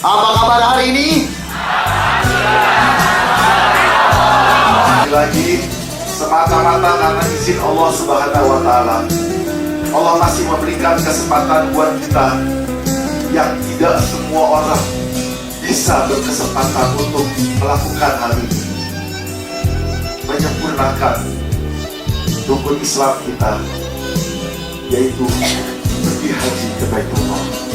Apa kabar hari ini? Lagi semata-mata karena izin Allah Subhanahu wa Ta'ala. Allah masih memberikan kesempatan buat kita yang tidak semua orang bisa berkesempatan untuk melakukan hal ini. Menyempurnakan rukun Islam kita, yaitu pergi haji ke Baitullah.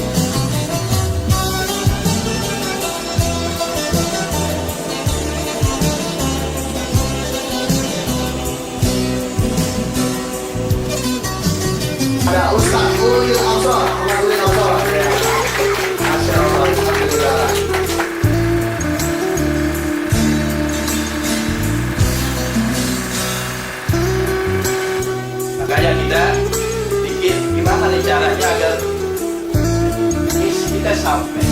Ada Ustaz Ulil Absar, Ulil Absar. Masya Allah, alhamdulillah. Makanya kita bikin gimana nih caranya agar misi kita sampai.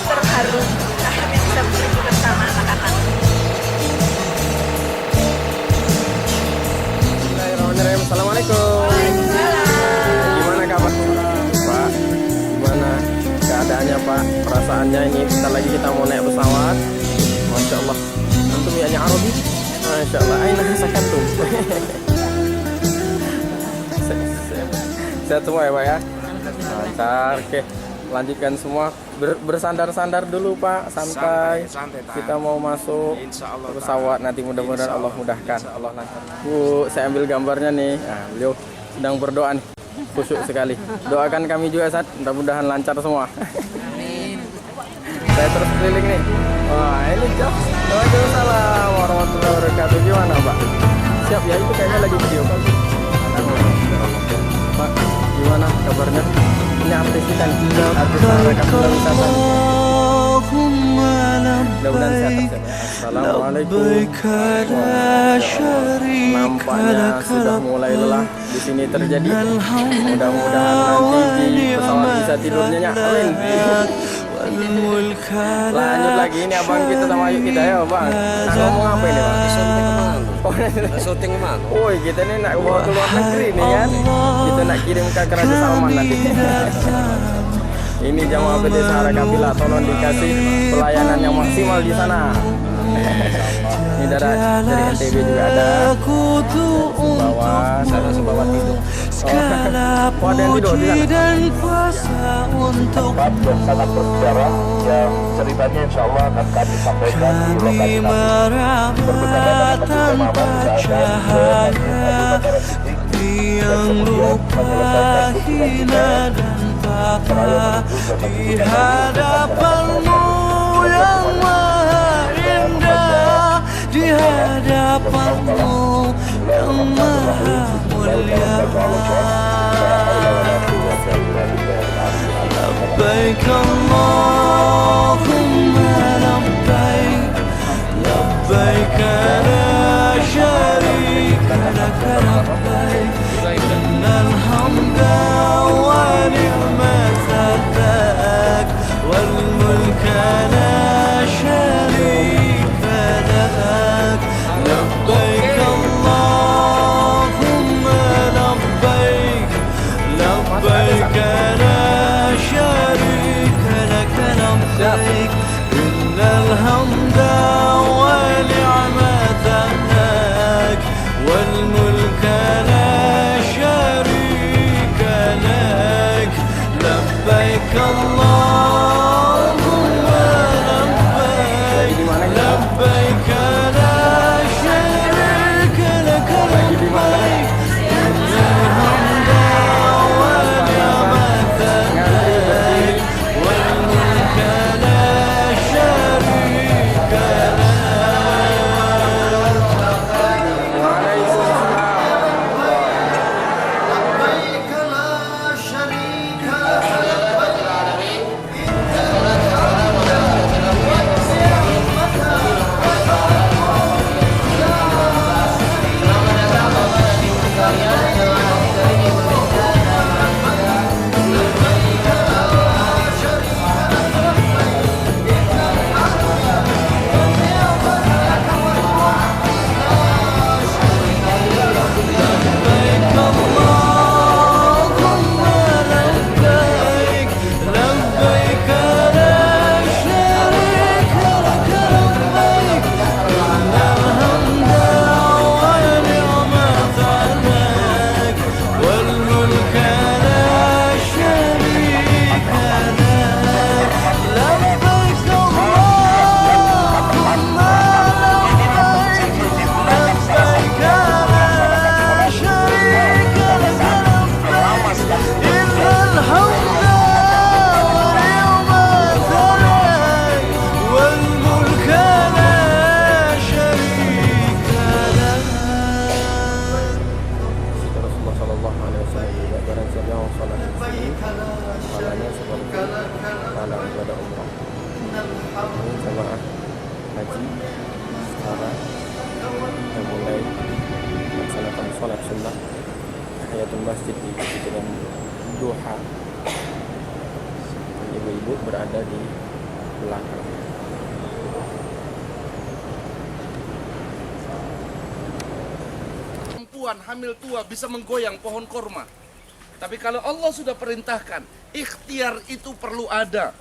Terharu akhirnya bisa pergi bersama anak-anak. Bismillahirrahmanirrahim. Assalamualaikum. Gimana kabar Pak? Gimana keadaannya Pak? Perasaannya ini bentar lagi kita mau naik pesawat. Masya Allah. Antum ya Arabi? Masya Allah. Aina sakantum. Sehat semua ya Pak ya? Lancar. Oke. Lanjutkan semua. Bersandar-sandar dulu Pak, santai. Kita mau masuk ke pesawat nanti, mudah-mudahan Allah mudahkan. Allah lancar. Bu, saya ambil gambarnya nih. Nah, beliau sedang berdoa nih. Khusyuk sekali. Doakan kami juga Ustaz, mudah-mudahan lancar semua. Saya terus keliling nih. Wah, ini jauh. Waalaikumsalam warahmatullahi wabarakatuh. Gimana Pak? Siap ya, itu kayaknya lagi video call. Pak, gimana kabarnya? Ini artis kita nih, artis rekam wisata. Mudah-mudahan sehat terus. Assalamualaikum. Nampaknya sudah mulai lelah di sini terjadi. Mudah-mudahan nanti di pesawat bisa tidurnya nyalin. Lanjut lagi, ini abang kita sama ayu kita ya bang. Nah, ngomong apa ini bang? Syuting kemana? Woi, kita ini nak bawa ke luar negeri nih kan. Kita nak kirim ke Raja Salman nanti. Ini jamaah PT Sahara Kafilah, tolong dikasih pelayanan yang maksimal di sana. Ini dari NTB juga ada. Bawah, sana sebawah tidur. Oh, ada yang tidur di sana. Tempat yang sangat bersejarah yang ceritanya insya Allah akan kami sampaikan di lokasi nanti. Berkenaan dengan yang rupa hina dan papa di hadapanmu yang maha indah, di hadapanmu yang maha mulia. Labbaik Allahumma labbaik, labbaik la syarika laka labbaik, innal hamda wa ni'mata lak wal mulka la syarika lak. Labbaik Allahumma labbaik, labbaik la syarika laka labbaik, innal hamda wa ni'mata lak wal mulka la syarika lak. Labbaik Allahumma labbaik, labbaik la syarika lak labbaik, innal hamda wa ni'mata lak wal mulka la ibadah umrah. Ini jamaah haji sekarang kita mulai melaksanakan sholat sunnah tahiyatul masjid di dengan duha. Ibu-ibu berada di belakang. Perempuan hamil tua bisa menggoyang pohon korma. Tapi kalau Allah sudah perintahkan, ikhtiar itu perlu ada.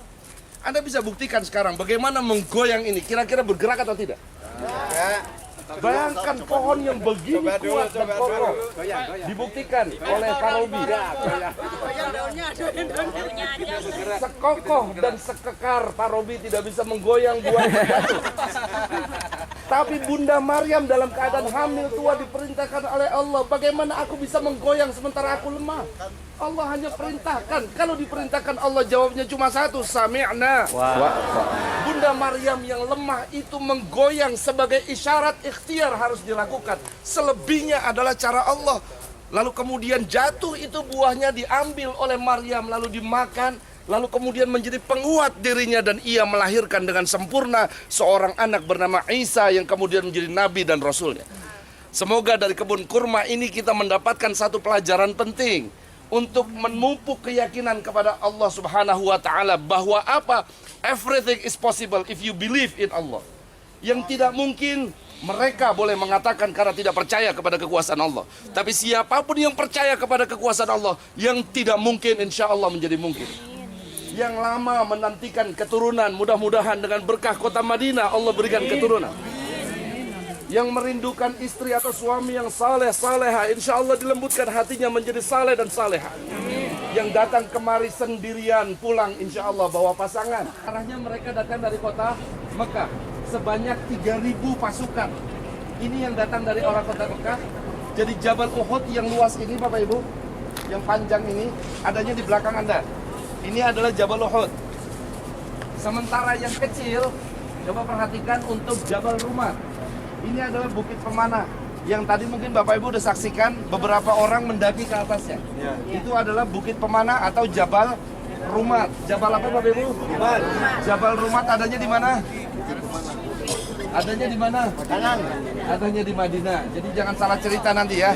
Anda bisa buktikan sekarang bagaimana menggoyang ini. Kira-kira bergerak atau tidak? Bayangkan pohon yang begini kuat dan kokoh. Dibuktikan oleh Pak Robi. Sekokoh dan sekekar Pak Robi tidak bisa menggoyang buah jatuh. Tapi Bunda Maryam dalam keadaan hamil tua diperintahkan oleh Allah. Bagaimana aku bisa menggoyang sementara aku lemah? Allah hanya perintahkan. Kalau diperintahkan Allah jawabnya cuma satu, sami'na. Bunda Maryam yang lemah itu menggoyang sebagai isyarat ikhtiar harus dilakukan. Selebihnya adalah cara Allah. Lalu kemudian jatuh itu buahnya diambil oleh Maryam lalu dimakan. Lalu kemudian menjadi penguat dirinya dan ia melahirkan dengan sempurna seorang anak bernama Isa yang kemudian menjadi nabi dan rasulnya. Semoga dari kebun kurma ini kita mendapatkan satu pelajaran penting untuk memupuk keyakinan kepada Allah Subhanahu wa taala bahwa apa? Everything is possible if you believe in Allah. Yang tidak mungkin mereka boleh mengatakan karena tidak percaya kepada kekuasaan Allah. Tapi siapapun yang percaya kepada kekuasaan Allah, yang tidak mungkin insya Allah menjadi mungkin. Yang lama menantikan keturunan, mudah-mudahan dengan berkah kota Madinah Allah berikan keturunan. Yang merindukan istri atau suami yang saleh, saleha, insya Allah dilembutkan hatinya menjadi saleh dan saleha. Yang datang kemari sendirian pulang insya Allah bawa pasangan. Arahnya mereka datang dari kota Mekah sebanyak 3.000 pasukan. Ini yang datang dari orang kota Mekah. Jadi Jabal Uhud yang luas ini Bapak Ibu, yang panjang ini adanya di belakang Anda. Ini adalah Jabal Uhud. Sementara yang kecil, coba perhatikan untuk Jabal Rumat. Ini adalah Bukit Pemanah. Yang tadi mungkin Bapak Ibu udah saksikan beberapa orang mendaki ke atasnya. Itu adalah Bukit Pemanah atau Jabal Rumat. Jabal apa Bapak Ibu? Jabal Rumat adanya di mana? Adanya di mana? Adanya di Madinah. Jadi jangan salah cerita nanti ya.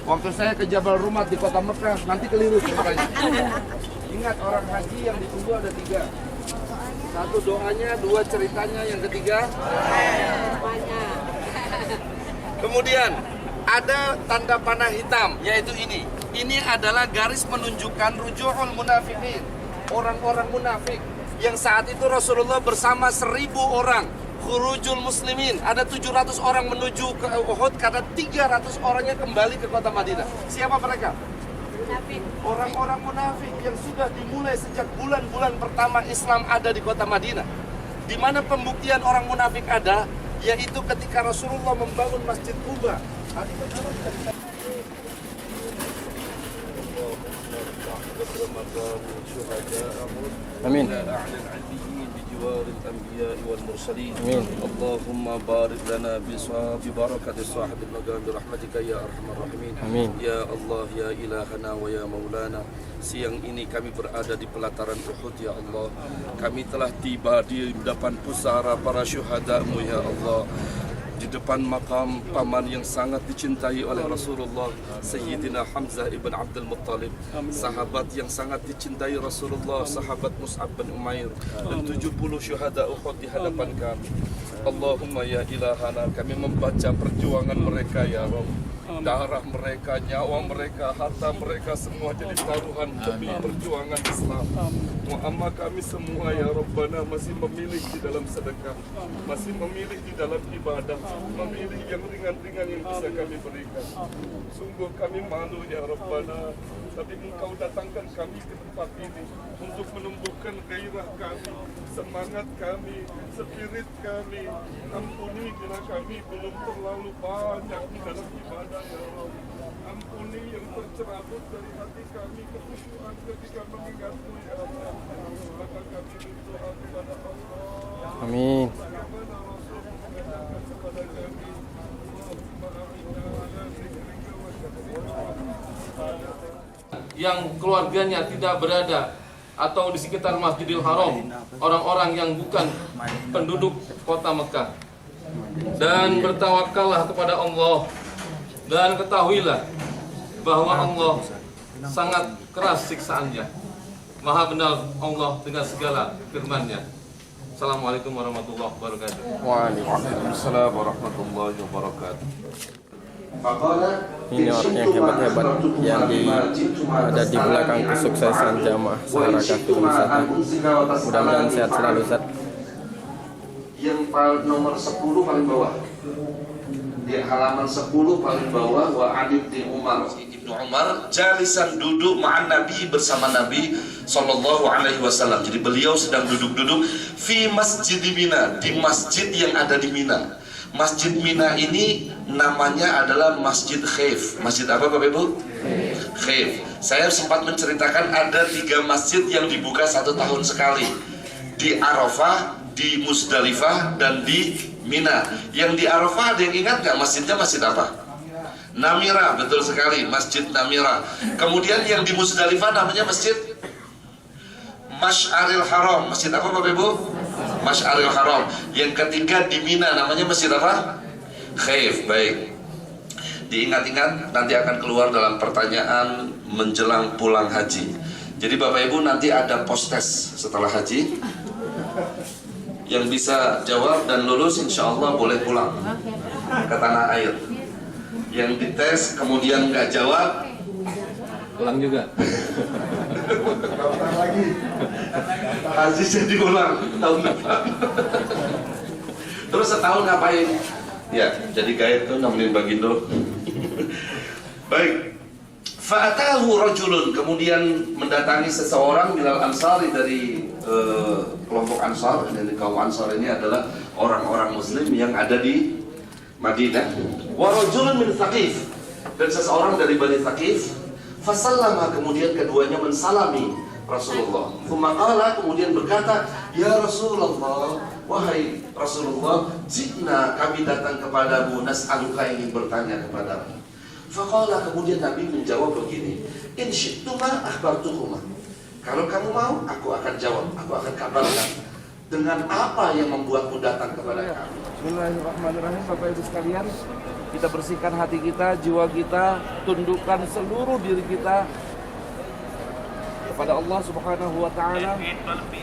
Waktu saya ke Jabal Rumat di kota Mekah, nanti keliru ceritanya. Ingat orang haji yang ditunggu ada 3. 1 doanya, 2 ceritanya, yang ketiga kemudian ada tanda panah hitam, yaitu ini. Ini adalah garis menunjukkan rujuhul munafikin, orang-orang munafik yang saat itu Rasulullah bersama 1.000 orang khurujul muslimin. Ada 700 orang menuju ke Uhud karena 300 orangnya kembali ke kota Madinah. Siapa mereka? Orang-orang munafik yang sudah dimulai sejak bulan-bulan pertama Islam ada di kota Madinah. Di mana pembuktian orang munafik ada, yaitu ketika Rasulullah membangun Masjid Quba. Amin. بجوار الأنبياء والمرسلين آمين. اللهم بارك لنا ببركة صاحب المقام برحمتك يا أرحم الراحمين. Amin. Ya Allah, ya ilahana wa ya maulana. Siang ini kami berada di pelataran Uhud ya Allah. Kami telah tiba di depan pusara para syuhadamu ya Allah. Di depan makam paman yang sangat dicintai oleh Rasulullah, Sayyidina Hamzah ibn Abdul Muttalib, sahabat yang sangat dicintai Rasulullah, sahabat Mus'ab bin Umair, dan 70 syuhada Uhud di hadapan kami. Allahumma ya ilahana, kami membaca perjuangan mereka ya Rabb. Darah mereka, nyawa mereka, harta mereka semua jadi taruhan demi perjuangan Islam. Muhammad kami semua ya Rabbana masih memilih di dalam sedekah, masih memilih di dalam ibadah, memilih yang ringan-ringan yang bisa kami berikan. Sungguh kami malu ya Rabbana, tapi Engkau datangkan kami ke tempat ini untuk menumbuhkan gairah kami, semangat kami, spirit kami. Ampuni bila kami belum terlalu banyak di dalam ibadah ya Allah. Ampuni yang tercerabut dari hati kami kekhusyuan ketika mengingatmu ya Allah. Maka kami berdoa kepada Allah. Amin. Bagaimana Rasul mengatakan kepada kami, Allahumma a'inna ala zikrika wa syukrika. Yang keluarganya tidak berada atau di sekitar Masjidil Haram, orang-orang yang bukan penduduk kota Mekah. Dan bertawakallah kepada Allah, dan ketahuilah bahwa Allah sangat keras siksaannya. Maha benar Allah dengan segala firman-Nya. Assalamualaikum warahmatullahi wabarakatuh. Waalaikumsalam warahmatullahi wabarakatuh. Ini orang yang hebat-hebat yang ada di belakang kesuksesan jamaah Saharakatul wisata. Mudah-mudahan sehat selalu, Ustaz. Yang nomor 10 paling bawah, di halaman 10 paling bawah, wa Ali bin Umar, Ibnu Umar jalisan duduk ma'an Nabi, bersama Nabi sallallahu alaihi wasallam. Jadi beliau sedang duduk-duduk fi masjid Mina, di masjid yang ada di Mina. Masjid Mina ini namanya adalah Masjid Khaif. Masjid apa Bapak Ibu? Khaif. Saya sempat menceritakan ada 3 masjid yang dibuka 1 tahun sekali, di Arafah, di Musdalifah, dan di Mina. Yang di Arafah ada yang ingat nggak masjidnya masjid apa? Namira, betul sekali, Masjid Namira. Kemudian yang di Musdalifah namanya Masjid Masy'aril Haram. Masjid apa Bapak Ibu? Masy'aril Haram. Yang ketiga di Mina namanya Masjid apa? Khaif. Baik, diingat-ingat, nanti akan keluar dalam pertanyaan menjelang pulang haji. Jadi Bapak Ibu nanti ada post-test setelah haji. Yang bisa jawab dan lulus insya Allah boleh pulang ke tanah air. Yang dites kemudian nggak jawab, Pulang juga. haji jadi ulang tahun depan. Terus setahun ngapain? Ya, jadi guide tuh nemenin Bagindo. Baik. Fa'atahu rajulun, kemudian mendatangi seseorang minal ansari, dari kelompok Ansar. Dan kaum Ansar ini adalah orang-orang Muslim yang ada di Madinah. Wa rajulun min Thaqif, dan seseorang dari Bani Thaqif. Fasallama, kemudian keduanya mensalami Rasulullah. Tsumma kemudian berkata, ya Rasulullah, wahai Rasulullah, jina, kami datang kepadamu, nas'aluka, ingin bertanya kepadamu. Faqala, kemudian Nabi menjawab begini, in syi'tuma akhbartuhuma, kalau kamu mau aku akan jawab, aku akan kabarkan dengan apa yang membuatmu datang kepada kami. Bismillahirrahmanirrahim. Bapak Ibu sekalian, kita bersihkan hati kita, jiwa kita, tundukkan seluruh diri kita kepada Allah Subhanahu wa taala.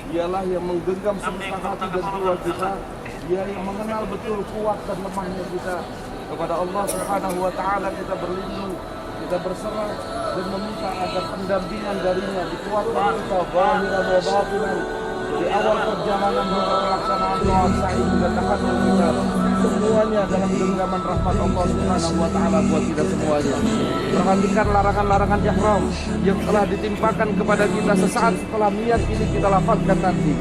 Dialah yang menggenggam semesta hati dan jiwa kita. Dia yang mengenal betul kuat dan lemahnya kita. Kepada Allah Subhanahu wa taala kita berlindung, kita berserah dan meminta agar pendampingan darinya dikuatkan kita zahiran wa batinan, di awal perjalanan hingga pelaksanaan sholat sa'i dan tahajud kita, semuanya dalam genggaman rahmat Allah Subhanahu wa taala buat kita semuanya. Perhatikan larangan-larangan ihram yang telah ditimpakan kepada kita sesaat setelah niat ini kita lafazkan nanti,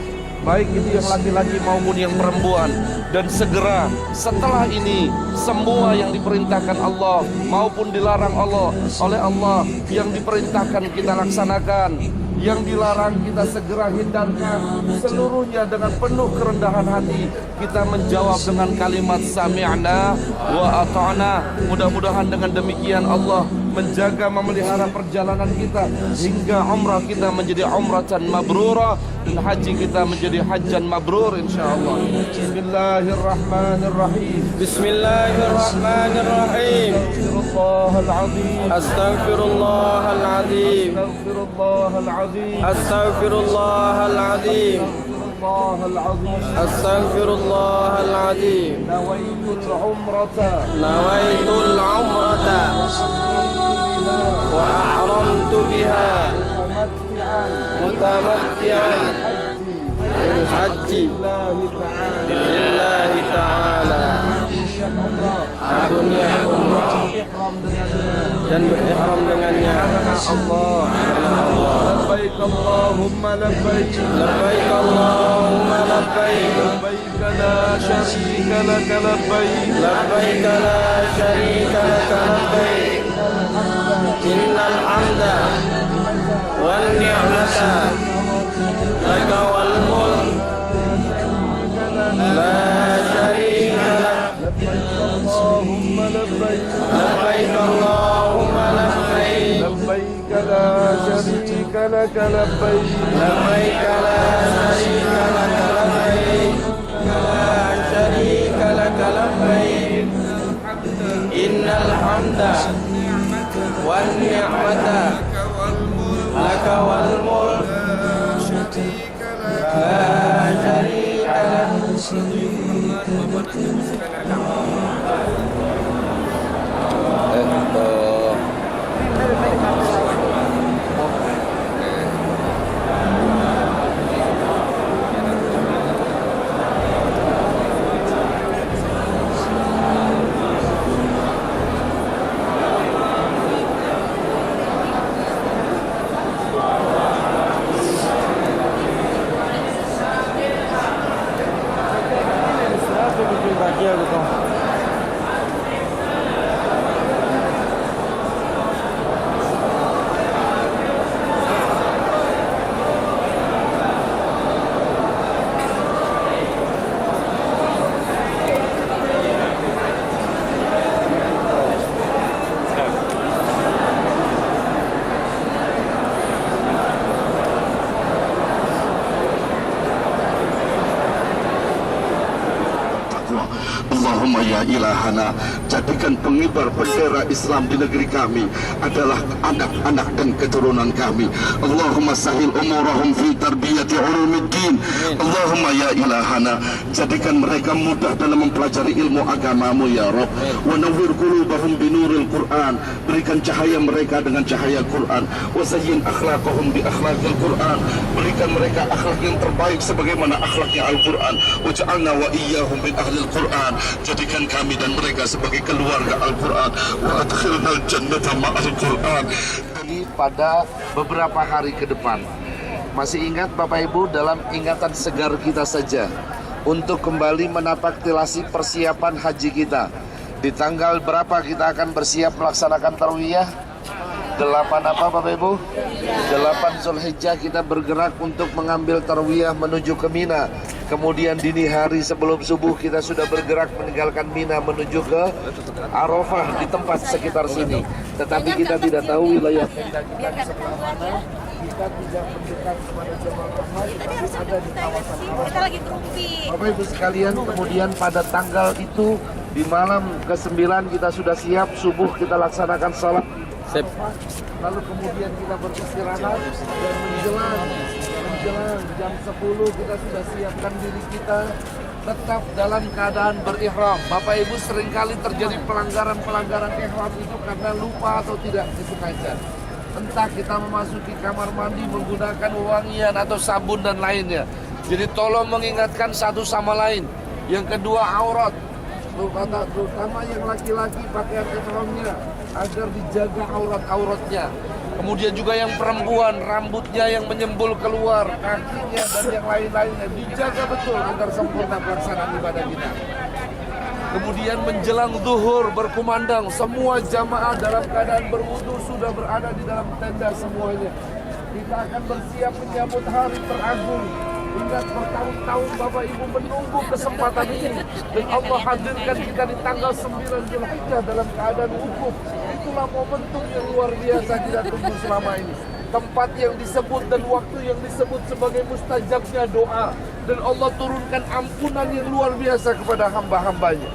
baik itu yang laki-laki maupun yang perempuan. Dan segera setelah ini, semua yang diperintahkan Allah maupun dilarang Allah oleh Allah, yang diperintahkan kita laksanakan, yang dilarang kita segera hindarkan, seluruhnya dengan penuh kerendahan hati kita menjawab dengan kalimat sami'na wa ata'na. Mudah-mudahan dengan demikian Allah menjaga, memelihara perjalanan kita hingga umrah kita menjadi umratan mabrurah dan haji kita menjadi hajjan mabrur insyaallah. Bismillahirrahmanirrahim. Bismillahirrahmanirrahim. Astaghfirullahal azim. Astaghfirullahaladzim. Astaghfirullahal azim. Astaghfirullahaladzim. Astaghfirullahaladzim. Nawaitul umrata. Nawaitul umrata. Wa ahramtu biha. Mutamatti'an. Haji. Lillahi ta'ala. Dunia umrah. Dan berihram dengannya. Allah. Labbaik Allahumma labbaik. Labbaik Allahumma labbaik. Labbaik la syarika laka labbaik. Labbaik la syarika laka labbaik. Innal hamda wan ni'mata laka wal mulk la syarika lak. Allahumma labbaik. Labbaik Allahumma labbaik. Labbaik la syarika laka laka labbaik labbaik la syarika laka labbaik la syarika laka labbaik innal hamda wan ni'mata laka wal mulk la syarika Allahumma ya ilahana, jadikan pengibar bendera Islam di negeri kami adalah anak-anak dan keturunan kami. Allahumma sahil umurahum fi tarbiyati ulumiddin. Allahumma ya ilahana, jadikan mereka mudah dalam mempelajari ilmu agamamu ya Rabb. Wa nawwir qulubahum binuril Quran, berikan cahaya mereka dengan cahaya Quran. Wa zayyin akhlaqahum bi akhlaqil Quran, berikan mereka akhlak yang terbaik sebagaimana akhlaknya Al-Quran. Wa ja'alna wa iyyahum min ahlil Quran, jadikan kami dan mereka sebagai keluarga Al-Quran. Wa adkhilnal jannata ma'al Quran. Pada beberapa hari ke depan, masih ingat Bapak Ibu, dalam ingatan segar kita saja untuk kembali menapaktilasi persiapan haji kita. Di tanggal berapa kita akan bersiap melaksanakan tarwiyah? 8 apa Bapak Ibu? 8 Zulhijjah kita bergerak untuk mengambil tarwiyah menuju ke Mina. Kemudian dini hari sebelum subuh kita sudah bergerak meninggalkan Mina menuju ke Arafah di tempat sekitar sini. Tetapi kita tidak tahu wilayah tenda kita di sebelah mana. Kita tidak mendekat kepada jemaah haji, tapi ada di kawasan Arafah. Kita lagi grupi. Bapak Ibu sekalian, kemudian pada tanggal itu di malam ke-9 kita sudah siap, subuh kita laksanakan salat. Sip. Lalu kemudian kita beristirahat dan menjelang jam 10 kita sudah siapkan diri kita tetap dalam keadaan berihram. Bapak Ibu, seringkali terjadi pelanggaran ihram itu karena lupa atau tidak disengaja. Entah kita memasuki kamar mandi menggunakan wewangian atau sabun dan lainnya. Jadi tolong mengingatkan satu sama lain. Yang kedua, aurat, terutama yang laki-laki pakaian ihramnya agar dijaga auratnya. Kemudian juga yang perempuan, rambutnya yang menyembul keluar, kakinya dan yang lain-lainnya dijaga betul agar sempurna pelaksanaan ibadah kita. Kemudian menjelang zuhur berkumandang, semua jamaah dalam keadaan berwudu sudah berada di dalam tenda semuanya. Kita akan bersiap menyambut hari teragung. Ingat, bertahun-tahun Bapak Ibu menunggu kesempatan ini, dan Allah hadirkan kita di tanggal 9 Zulhijjah dalam keadaan wukuf. Itulah momentum yang luar biasa kita tunggu selama ini. Tempat yang disebut dan waktu yang disebut sebagai mustajabnya doa, dan Allah turunkan ampunan yang luar biasa kepada hamba-hambanya.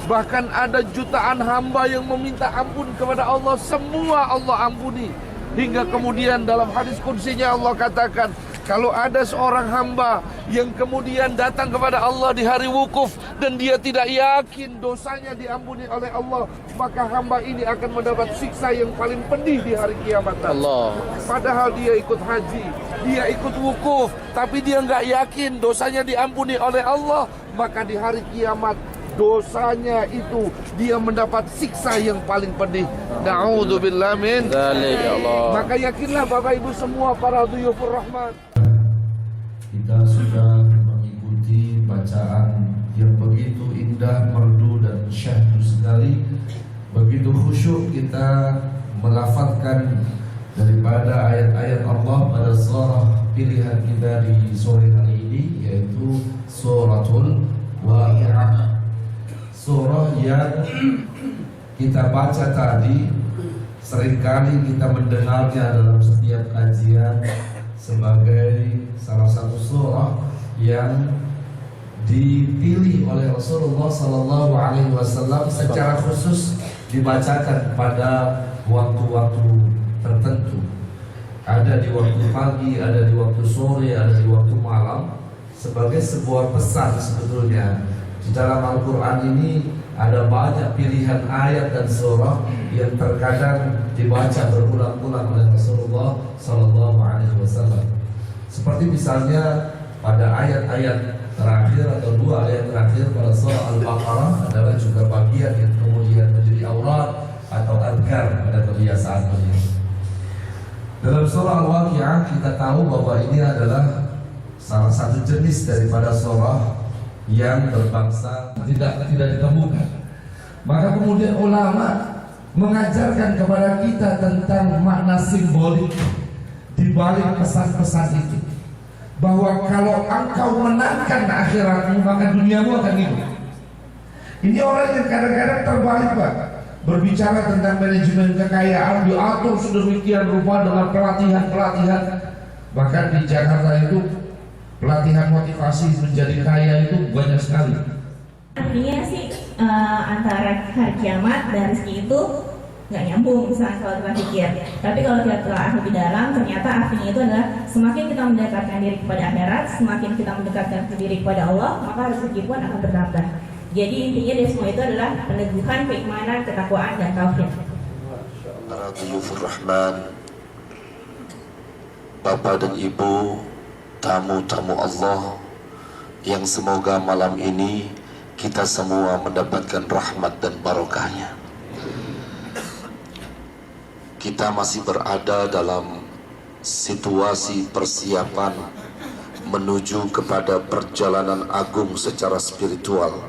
Bahkan ada jutaan hamba yang meminta ampun kepada Allah, semua Allah ampuni. Hingga kemudian dalam hadis qudsinya Allah katakan, kalau ada seorang hamba yang kemudian datang kepada Allah di hari wukuf dan dia tidak yakin dosanya diampuni oleh Allah, maka hamba ini akan mendapat siksa yang paling pedih di hari kiamat. Allah. Padahal dia ikut haji, dia ikut wukuf, tapi dia nggak yakin dosanya diampuni oleh Allah, maka di hari kiamat dosanya itu dia mendapat siksa yang paling pedih. Na'udzubillah min dzalik, ya Allah. Maka yakinlah Bapak Ibu semua para dhuyufur rahman. Kita sudah mengikuti bacaan yang begitu indah, merdu dan syahdu sekali. Begitu khusyuk kita melafazkan daripada ayat-ayat Allah pada surah pilihan kita di sore hari ini, yaitu suratul Waqi'ah. Surah yang kita baca tadi seringkali kita mendengarnya dalam setiap kajian, sebagai salah satu surah yang dipilih oleh Rasulullah Sallallahu Alaihi Wasallam secara khusus dibacakan pada waktu-waktu tertentu. Ada di waktu pagi, ada di waktu sore, ada di waktu malam, sebagai sebuah pesan sebetulnya. Di dalam Al-Quran ini ada banyak pilihan ayat dan surah yang terkadang dibaca berulang-ulang oleh Rasulullah Sallallahu Alaihi Wasallam. Seperti misalnya pada ayat-ayat terakhir atau dua ayat terakhir pada surah Al-Baqarah adalah juga bagian yang kemudian menjadi aurat atau adhkar pada kebiasaan beliau. Dalam surah Al-Waqi'ah kita tahu bahwa ini adalah salah satu jenis daripada surah yang berbangsa tidak ditemukan. Maka kemudian ulama mengajarkan kepada kita tentang makna simbolik di balik pesan-pesan itu, bahwa kalau engkau menangkan akhiratmu maka duniamu akan hidup. Ini orang yang kadang-kadang terbalik, Pak. Berbicara tentang manajemen kekayaan diatur sedemikian rupa dengan pelatihan-pelatihan. Bahkan di Jakarta itu pelatihan motivasi menjadi kaya itu banyak sekali. Artinya sih antara hari kiamat dan rezeki itu nggak nyambung misalnya kalau kita pikir. Tapi kalau kita telah lebih dalam, ternyata artinya itu adalah semakin kita mendekatkan diri kepada akhirat, semakin kita mendekatkan diri kepada Allah, maka rezeki pun akan bertambah. Jadi intinya dari semua itu adalah peneguhan keimanan, ketakwaan dan tauhid. Para dhuyufur rahman, Bapak dan Ibu, tamu-tamu Allah yang semoga malam ini kita semua mendapatkan rahmat dan barokahnya. Kita masih berada dalam situasi persiapan menuju kepada perjalanan agung secara spiritual,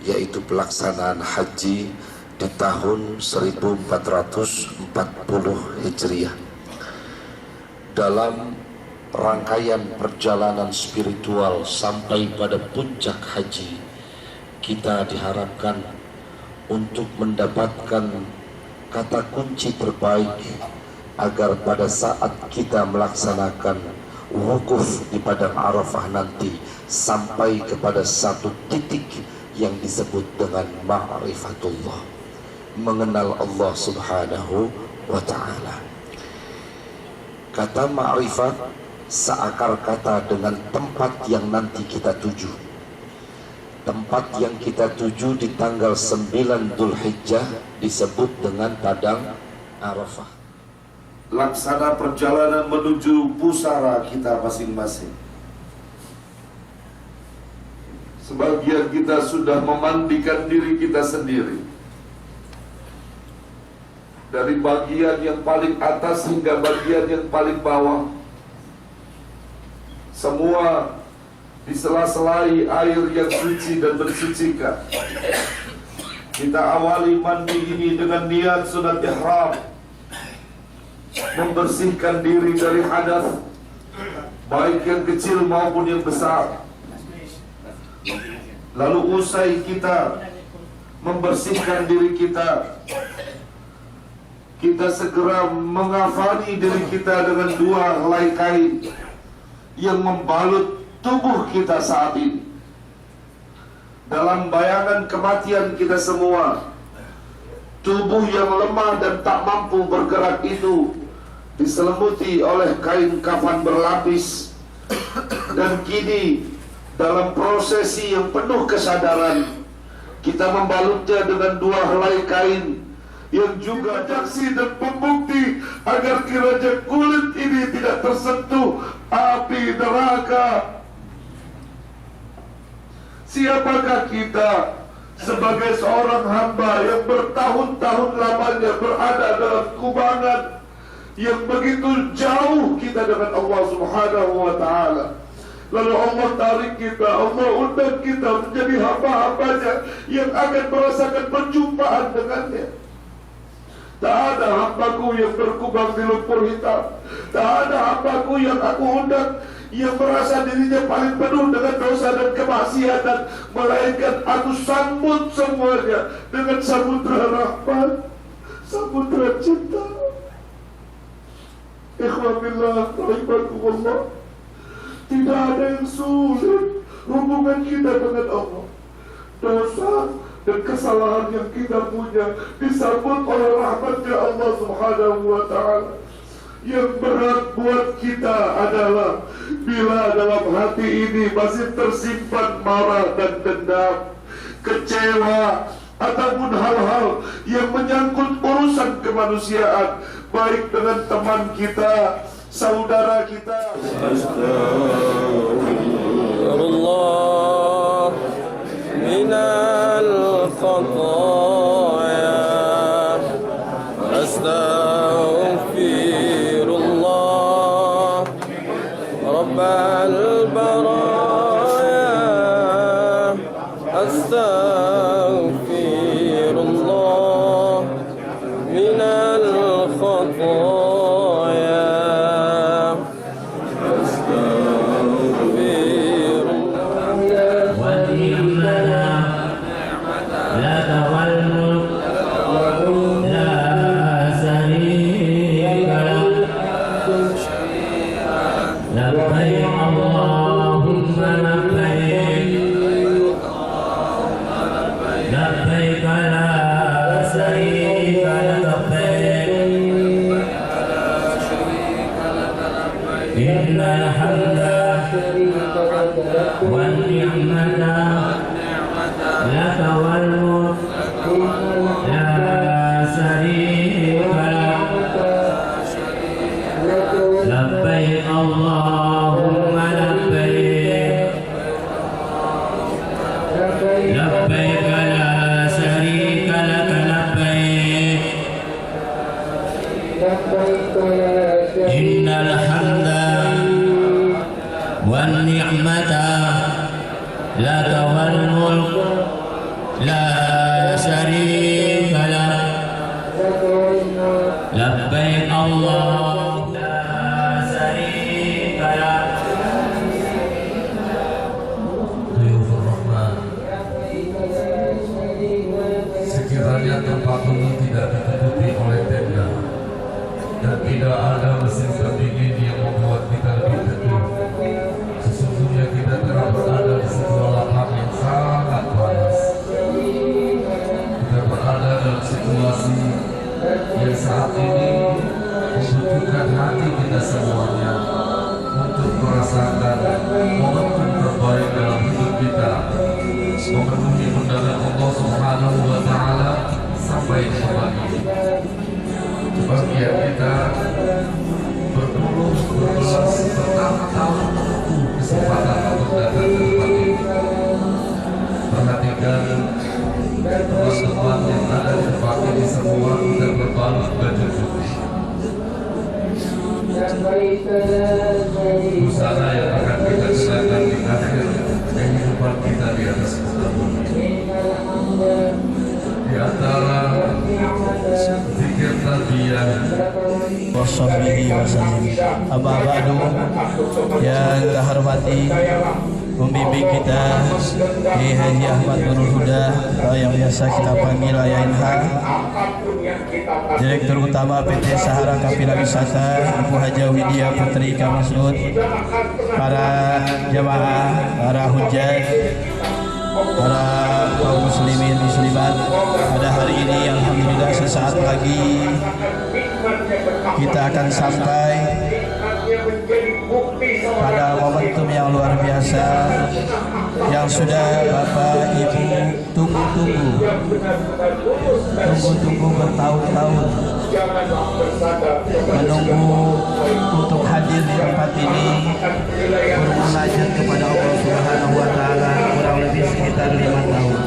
yaitu pelaksanaan haji di tahun 1440 Hijriah. Dalam rangkaian perjalanan spiritual sampai pada puncak haji, kita diharapkan untuk mendapatkan kata kunci terbaik agar pada saat kita melaksanakan wukuf di padang Arafah nanti sampai kepada satu titik yang disebut dengan ma'rifatullah, mengenal Allah Subhanahu wa ta'ala. Kata ma'rifat seakar kata dengan tempat yang nanti kita tuju. Tempat yang kita tuju di tanggal 9 Dzulhijjah disebut dengan padang Arafah. Laksana perjalanan menuju pusara kita masing-masing. Sebagian kita sudah memandikan diri kita sendiri, dari bagian yang paling atas hingga bagian yang paling bawah. Semua disela-selai air yang suci dan mensucikan. Kita awali mandi ini dengan niat sunat ihram, membersihkan diri dari hadas, baik yang kecil maupun yang besar. Lalu usai kita membersihkan diri kita, kita segera mengafani diri kita dengan 2 helai kain yang membalut tubuh kita saat ini. Dalam bayangan kematian kita semua, tubuh yang lemah dan tak mampu bergerak itu diselimuti oleh kain kafan berlapis. Dan kini dalam prosesi yang penuh kesadaran, kita membalutnya dengan 2 helai kain yang juga saksi dan pembukti agar kiranya kulit ini tidak tersentuh api neraka. Siapakah kita sebagai seorang hamba yang bertahun-tahun lamanya berada dalam kubangan yang begitu jauh kita dengan Allah Subhanahu wa ta'ala? Lalu Allah tarik kita, Allah undang kita menjadi hamba-hambanya yang akan merasakan perjumpaan dengannya. Tak ada hambaku yang berkubang di lumpur hitam, tak ada hambaku yang aku undang yang merasa dirinya paling penuh dengan dosa dan kemaksiatan, melainkan aku sambut semuanya dengan samudra rahmat, samudra cinta. Ikhwanillah, rahimakumullah. Tidak ada yang sulit hubungan kita dengan Allah. Dosa dan kesalahan yang kita punya disambut oleh rahmatnya Allah Subhanahu wa ta'ala. Yang berat buat kita adalah bila dalam hati ini masih tersimpan marah dan dendam, kecewa, ataupun hal-hal yang menyangkut urusan kemanusiaan, baik dengan teman kita, saudara kita. Astagfirullah minal khataaya, astaghfirullah rabbal baraya, astaghfirullah minal khataaya, sekiranya tempat ini tidak ditutupi oleh tenda dan tidak ada mesin pendingin yang membuat kita lebih teduh, sesungguhnya kita telah berada di sebuah lapangan yang sangat panas. Kita berada dalam situasi yang saat ini membutuhkan hati kita semuanya untuk merasakan momentum terbaik dalam hidup kita, memenuhi undangan Allah Subhanahu wa ta'ala sampai kembali. Sebagian kita berbelas bertahun-tahun menunggu kesempatan untuk datang ke tempat ini. Perhatikan teman-teman yang ada di tempat ini semua sudah berbalut baju putih. Busana yang akan kita kenakan di akhir kehidupan kita di atas muka bumi. Di antara zikir tarbiyah wassabihi wasallim. Amma ba'du, yang kita hormati pembimbing kita Kiai Haji Ahmad Nurul Huda atau yang biasa kita panggil Ayah Inha, Direktur Utama PT Sahara Kapila Wisata Ibu Haja Widya Putri Kamasud, para jamaah, para hujjah, para kaum muslimin muslimat, pada hari ini alhamdulillah sesaat lagi kita akan sampai pada momentum yang luar biasa yang sudah Bapak Ibu tunggu bertahun-tahun, menunggu untuk hadir di tempat ini bermunajat kepada Allah Subhanahu wa ta'ala kurang lebih sekitar 5 tahun.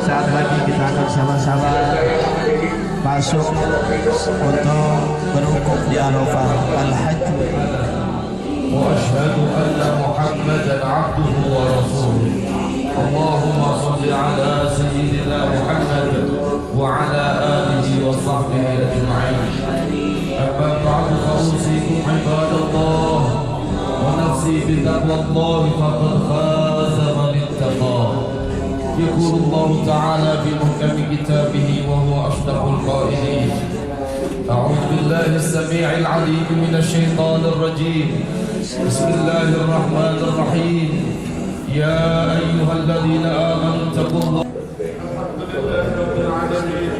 Saat lagi kita akan sama-sama masuk untuk berwukuf di Arafah Al-Hajj. وأشهد أن محمدا عبده ورسوله. اللهم صل على سيدنا محمد وعلى آله وصحبه أجمعين. أما بعد فأوصيكم عباد الله ونفسي بتقوى الله فقد فاز من اتقى. يقول الله تعالى في محكم كتابه وهو أصدق القائلين: أعوذ بالله السميع العليم من الشيطان الرجيم بسم الله الرحمن الرحيم يا أيها الذين آمنوا اتقوا الله الحمد لله رب العالمين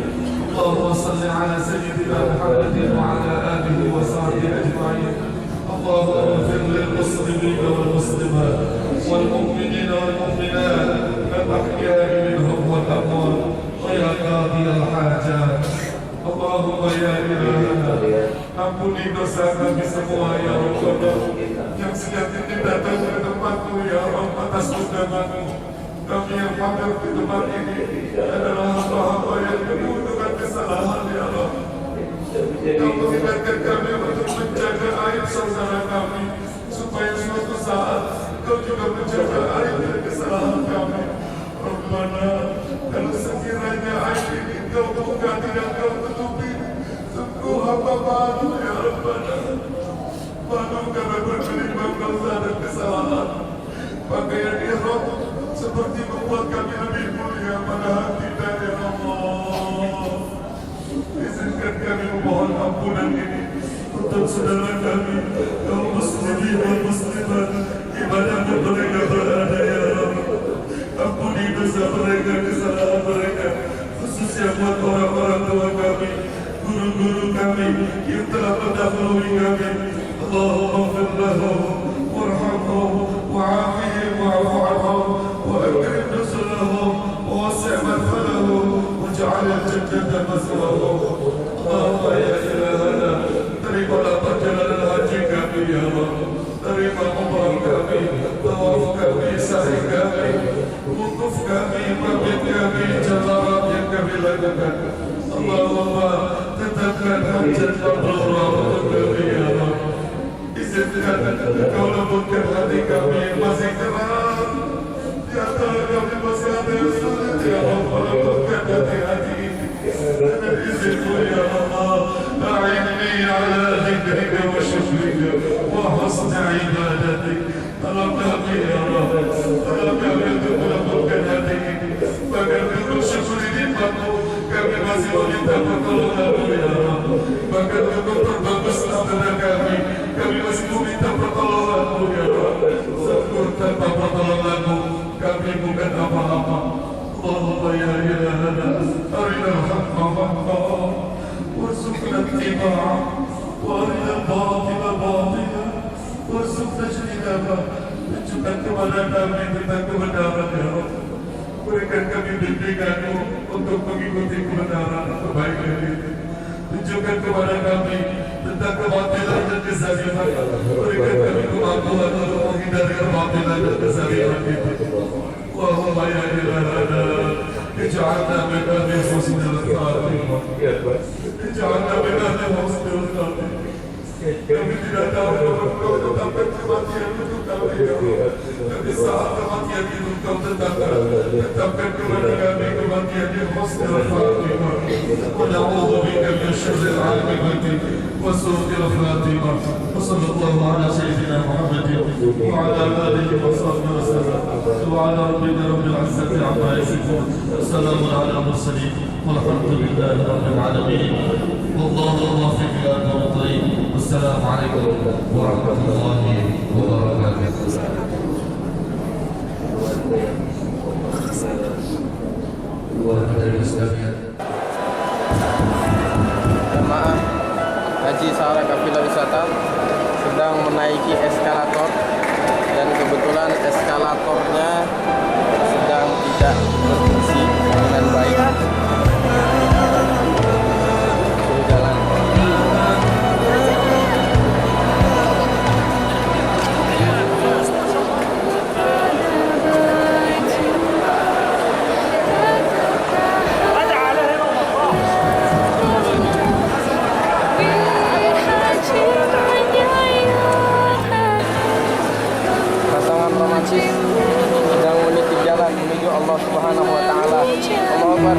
اللهم صل على سيدنا محمد وعلى آله وصحبه أجمعين اللهم اغفر للمسلمين والمسلمات والمؤمنين والمؤمنات الأحياء منهم والأموات ويا قاضي الحاجات Allahumma ya ilahana, ampuni dosa kami semua ya Allah, yang sedang datang ke tempatmu ya Allah atas undanganmu. Kami yang hadir di tempat ini adalah hamba-hamba yang penuh dengan kesalahan ya Allah. Kau mengingatkan kami untuk menjaga aib saudara kami, supaya suatu saat Kau juga menjaga aib dan kesalahan kami. Rabbana, kalau sekiranya aib ini Kau buka tidak Kau tutupi, sungguh hamba malu ya Rabbana. Malu karena berkelimpah dosa dan kesalahan. Pakaian ihram seperti membuat kami lebih mulia pada hati dan ya Allah. Izinkan kami memohon ampunan ini untuk saudara kami, kaum muslimin dan muslimat, dimanapun mereka berada ya Allah. Ampuni dosa mereka, kesalahan mereka, khususnya buat orang-orang tua kami, guru-guru kami yang telah mendahului kami. Allahumma ighfir lahum warhamhum wa'afihim wa'fu anhum wa akrim nuzulahum wa wasi' madkhalahum waj'al al-jannata maswahum. Allahumma ya ilahana, terimalah perjalanan haji kami ya Allah. Terima umrah kami, tawaf kami, sa'i kami, wukuf kami, mabit kami, jamarat yang kami lakukan. Allahumma tetapkan hajat mabrurah untuk kami ya Allah. Izinkan Kau lembutkan hati kami yang masih keras. Di antara kami masih ada yang sulit ya Allah, lembutkan hati-hati ini. Dengan izinmu ya Allah, a'inni ala dzikrika wa syukrika wa husni ibadatik. Tolong kami ya Allah, tolong kami untuk melembutkan hati ini. Bahkan untuk syukur nikmat-Mu, kami masih meminta pertolongan-Mu ya Allah. Bahkan untuk berbagus antara kami masih meminta pertolongan-Mu ya Allah. Sungguh tanpa pertolongan-Mu, kami bukan apa-apa. Allahumma ya ilahana, arinal haqqa haqqan warzuqna ittiba'ah wa arinal batila batilan warzuqna ijtinabah. Tunjukkan kepada kami tentang kebenaran ya Allah. Berikan kami bimbingan-Mu untuk mengikuti kebenaran kebaikan itu. Tunjukkan kepada kami tentang kebatilan dan kezaliman. Berikan kami kemampuan untuk menghindari kebatilan dan kezaliman itu. Allahumma ya ilahana, ij'alna min ahli husnil khatimah. Ij'alna min ahli husnil khatimah. Kami tidak tahu bahwa Kau tetapkan kematian untuk kami ya Allah. Tapi saat kematian itu Kau tetapkan kepada kami kematian yang husnil khatimah. Wa na'udzu bika min syarril 'aqibati wa su'il khatimah. Wa sallallahu ala sayyidina Muhammadin wa ala alihi wa sahbihi wa sallam. Subhana rabbika rabbil 'izzati 'amma yasifun. Salamun 'alal mursalin. Walhamdulillahi rabbil 'alamin. Wallahu muwaffiq ila aqwamit thariq. Wassalamualaikum warahmatullahi wabarakatuh. Jemaah Haji Sahara Kafilah Wisata sedang menaiki eskalator dan kebetulan eskalatornya sedang tidak berfungsi dengan baik. Suruh jalan. Pasangan romantis sedang meniti jalan menuju Allah Subhanahu wa taala. Allahu Akbar.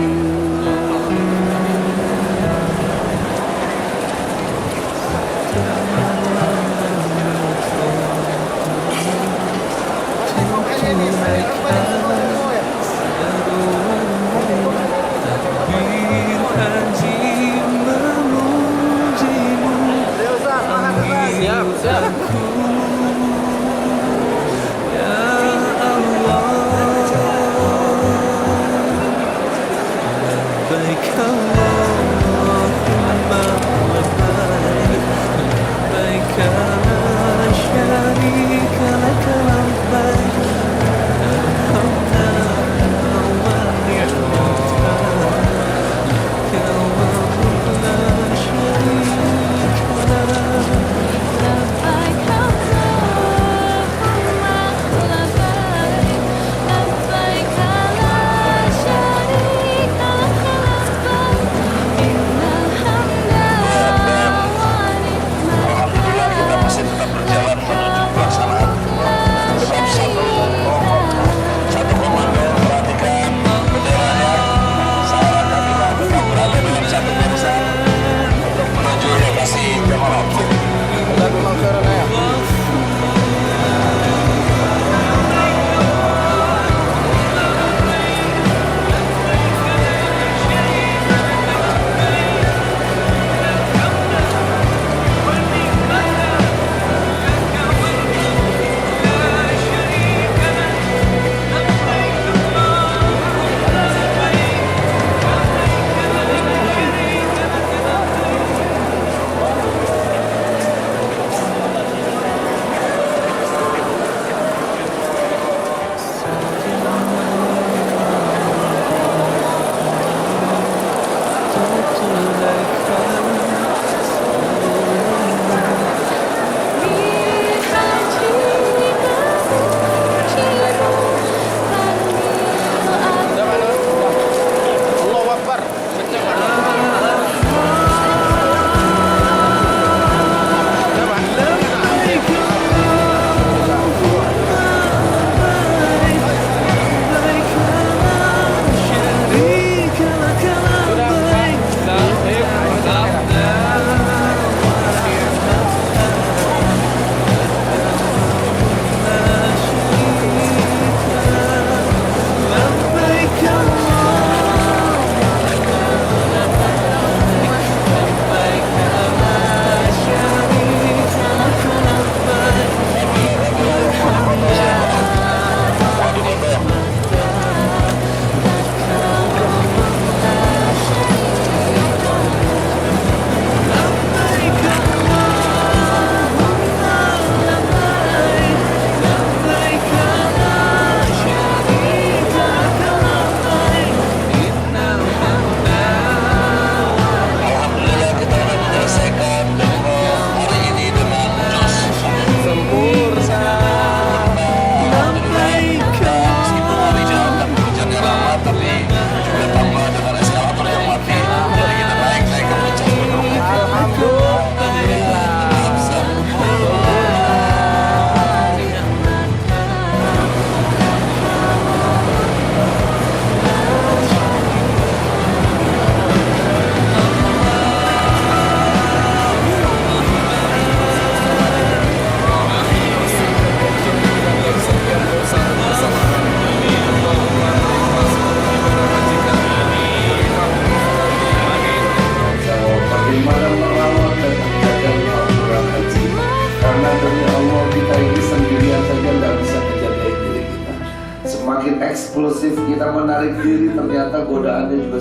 semakin eksplosif kita menarik diri, ternyata godaannya juga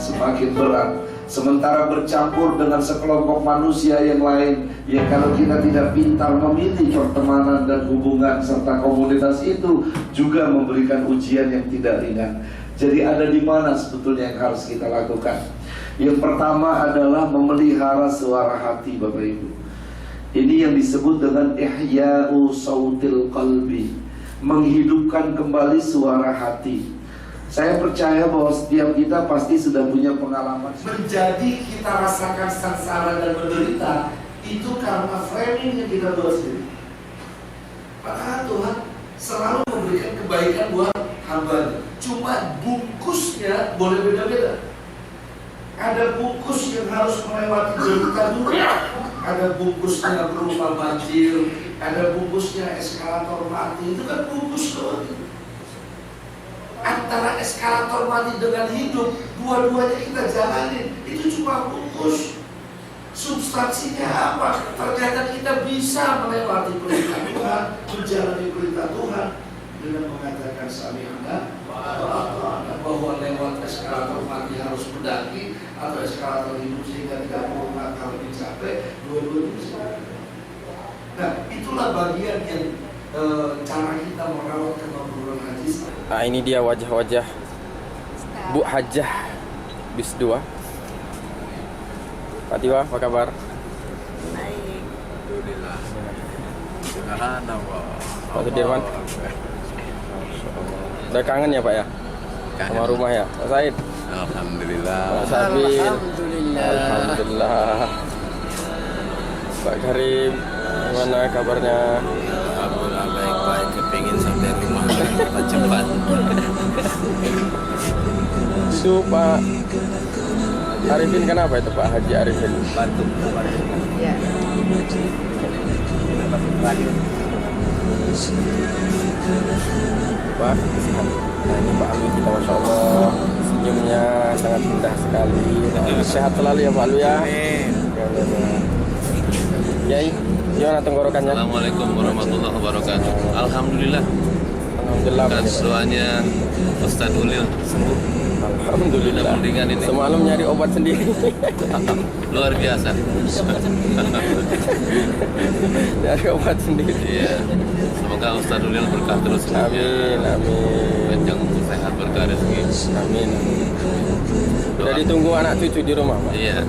semakin berat. Sementara bercampur dengan sekelompok manusia yang lain, ya kalau kita tidak pintar memilih pertemanan dan hubungan serta komunitas itu juga memberikan ujian yang tidak ringan. Jadi ada di mana sebetulnya yang harus kita lakukan? Yang pertama adalah memelihara suara hati, Bapak Ibu. Ini yang disebut dengan ihya'u sautil qalbi, menghidupkan kembali suara hati. Saya percaya bahwa setiap kita pasti sudah punya pengalaman. Menjadi kita rasakan sengsara dan menderita itu karena framing yang kita buat sendiri. Padahal Tuhan selalu memberikan kebaikan buat hamba-Nya. Cuma bungkusnya boleh beda-beda. Ada bungkus yang harus melewati derita dulu, ada bungkusnya berupa banjir, ada bungkusnya eskalator mati. Itu kan bungkus doang. Antara eskalator mati dengan hidup, dua-duanya kita jalanin. Itu cuma bungkus. Substansinya apa? Ternyata kita bisa melewati perintah Tuhan, menjalani perintah Tuhan dengan mengatakan sami'na wa ata'na, bahwa lewat eskalator mati harus mendaki atau eskalator hidup sehingga tidak perlu nakal lebih capek, dua-duanya bisa. Nah, itulah bagian yang cara kita merawat kemampuan haji. Nah, ini dia wajah-wajah Bu Hajah bis 2. Fatiwa, apa kabar? Baik. Alhamdulillah. Subhanallah. Pak Sudirman. Udah kangen ya Pak ya? Sama rumah ya? Pak Said? Alhamdulillah. Pak Sabil? Alhamdulillah. Pak Karim, gimana kabarnya? Alhamdulillah baik-baik, kepingin sampai rumah cepat. Itu Pak Arifin kenapa itu Pak Haji Arifin? Batuk. Ya. Pak, nah ini Pak Alu kita Masya Allah, senyumnya sangat indah sekali. Sehat selalu ya Pak Alu ya. Yai, gimana tenggorokannya? Assalamualaikum warahmatullahi wabarakatuh. Alhamdulillah. Alhamdulillah. Atas doanya Ustadz Ulil sembuh. Alhamdulillah. Udah mendingan ini. Semalam nyari obat sendiri. Luar biasa. Nyari obat sendiri. Iya. Semoga Ustadz Ulil berkah terus. Amin, amin. Panjang umur sehat berkah rezeki. Amin. Sudah ditunggu anak cucu di rumah Pak? Iya.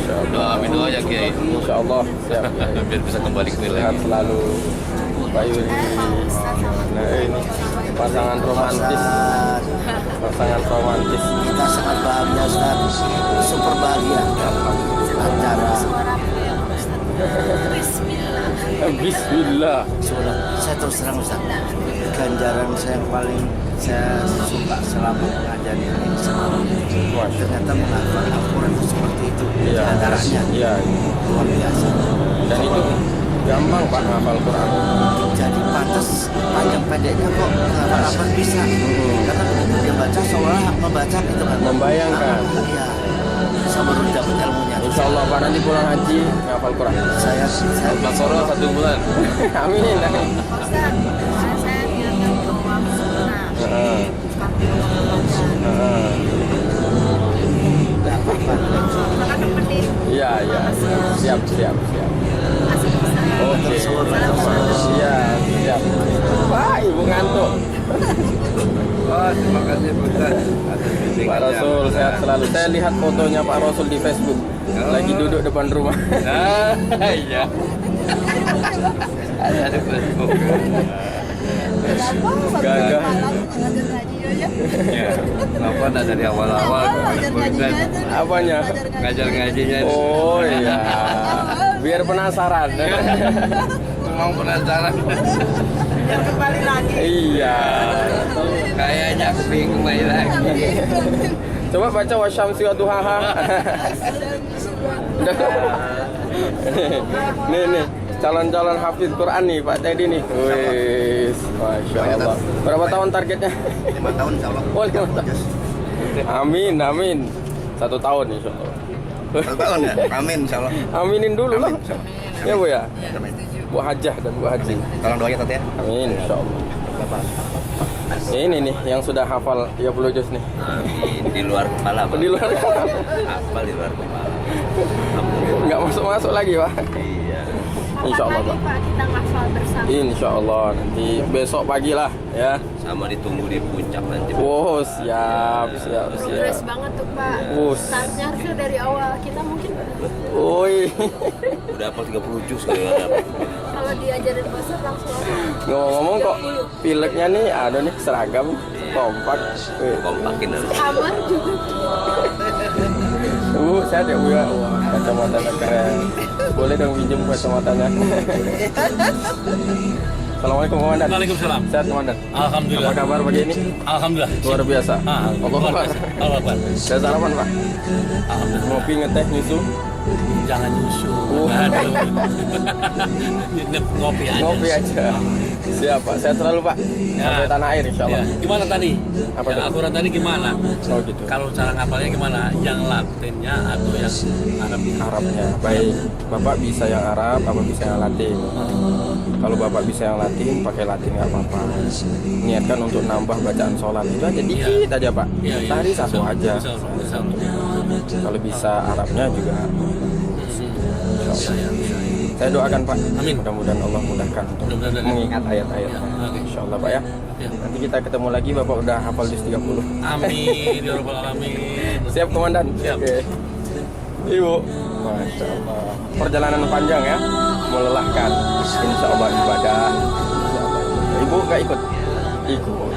Doa amin doa ya Kiai. Insya Allah siap. Biar bisa kembali ke Sehat lagi. selalu Pak Yuri. Nah ini pasangan romantis. Pasangan romantis. Kita sangat bahagia Ustaz, super bahagia antara Bismillah. saya terus terang Ustaz, ganjaran saya yang paling saya suka selama pengajian ini semalam ternyata menghafal Al-Quran seperti itu di antaranya luar biasa. Dan itu gampang Pak menghafal Quran. Jadi pantas panjang pendeknya kok menghafal bisa. Karena begitu dia baca seolah membaca itu kan. Membayangkan. Iya. Bisa baru dapat ilmunya. Insya Allah Pak nanti pulang haji menghafal Quran. Saya Al-Baqarah 1 bulan. Amin. Ustaz, saya niatkan doa sunnah. Iya, iya. Siap. Oke. Siap. Wah, Ibu ngantuk. Oh, terima kasih Ustaz. Pak Rasul sehat selalu. Saya lihat fotonya Pak Rasul di Facebook. Lagi duduk depan rumah. Iya. Ada di Facebook. Gagah. Ya. Kenapa enggak dari awal-awal? Apanya? Ngajar ngajinya. Oh iya. Biar penasaran. Mau penasaran. Biar kembali lagi. Iya. Kayaknya aku bingung main lagi. Coba baca wasyamsi wa duhaha. Nih. Calon-calon hafiz Quran nih Pak Teddy nih. Wih, Masya Allah. Berapa tahun targetnya? 5 tahun insya Allah. Oh, 5 tahun. Amin. 1 tahun insya Allah. 1 tahun ya? Amin insya Allah. Aminin dulu lah. Ya Bu ya. Amin. Bu Hajah dan Bu Haji. Tolong doanya Tat ya. Amin insya Allah. Bapak. Ini nih yang sudah hafal 30 juz nih. Amin. Di luar kepala, Pak. Di luar kepala. Hafal di luar kepala. Nggak masuk lagi, Pak. Iya. Insya Allah, Pak. Pak, kita ngafal bersama. Insya Allah nanti besok pagi lah ya. Sama ditunggu di puncak nanti. Oh, siap. Progres banget tuh, Pak. Startnya harusnya dari awal. Kita mungkin Woi. Udah hafal 30 juz kayaknya. kalau diajarin bahasa langsung hafal. Ngomong-ngomong kok pileknya nih ada nih seragam kompak. Kompakin harus. Amar juga. Sehat ya Bu ya? Wah, kacamatanya keren. Boleh dong pinjam kacamatanya. Assalamualaikum Komandan. Waalaikumsalam. Sehat Komandan. Alhamdulillah. Apa kabar pagi ini? Alhamdulillah. Luar biasa. Allah Akbar. Sudah sarapan Pak? Alhamdulillah. Ngopi, ngeteh, nyusu? Jangan nyusu. Ngopi aja. Ngopi aja. Siap Pak. Sehat selalu Pak. Sampai tanah air insya Allah. Ya. Gimana tadi? Apa yang aturan tadi gimana? Oh gitu. Kalau cara ngapalnya gimana? Yang Latinnya atau yang Arabnya. Baik. Bapak bisa yang Arab, Bapak bisa yang Latin. Kalau Bapak bisa yang Latin, pakai Latin nggak apa-apa. Niatkan untuk nambah bacaan sholat itu aja dikit aja Pak. Sehari satu aja. Kalau bisa Arabnya juga. Saya doakan Pak. Amin. Mudah-mudahan Allah mudahkan untuk mengingat ayat-ayat. Insya Allah Pak ya. Nanti kita ketemu lagi. Bapak udah hafal juz 30. Amin. Ya Rabbal Alamin. Siap Komandan. Siap. Oke. Ibu. Masya Allah. Perjalanan panjang ya. Melelahkan. Insya Allah ibadah. Insya Allah. Ibu nggak ikut? Ikut.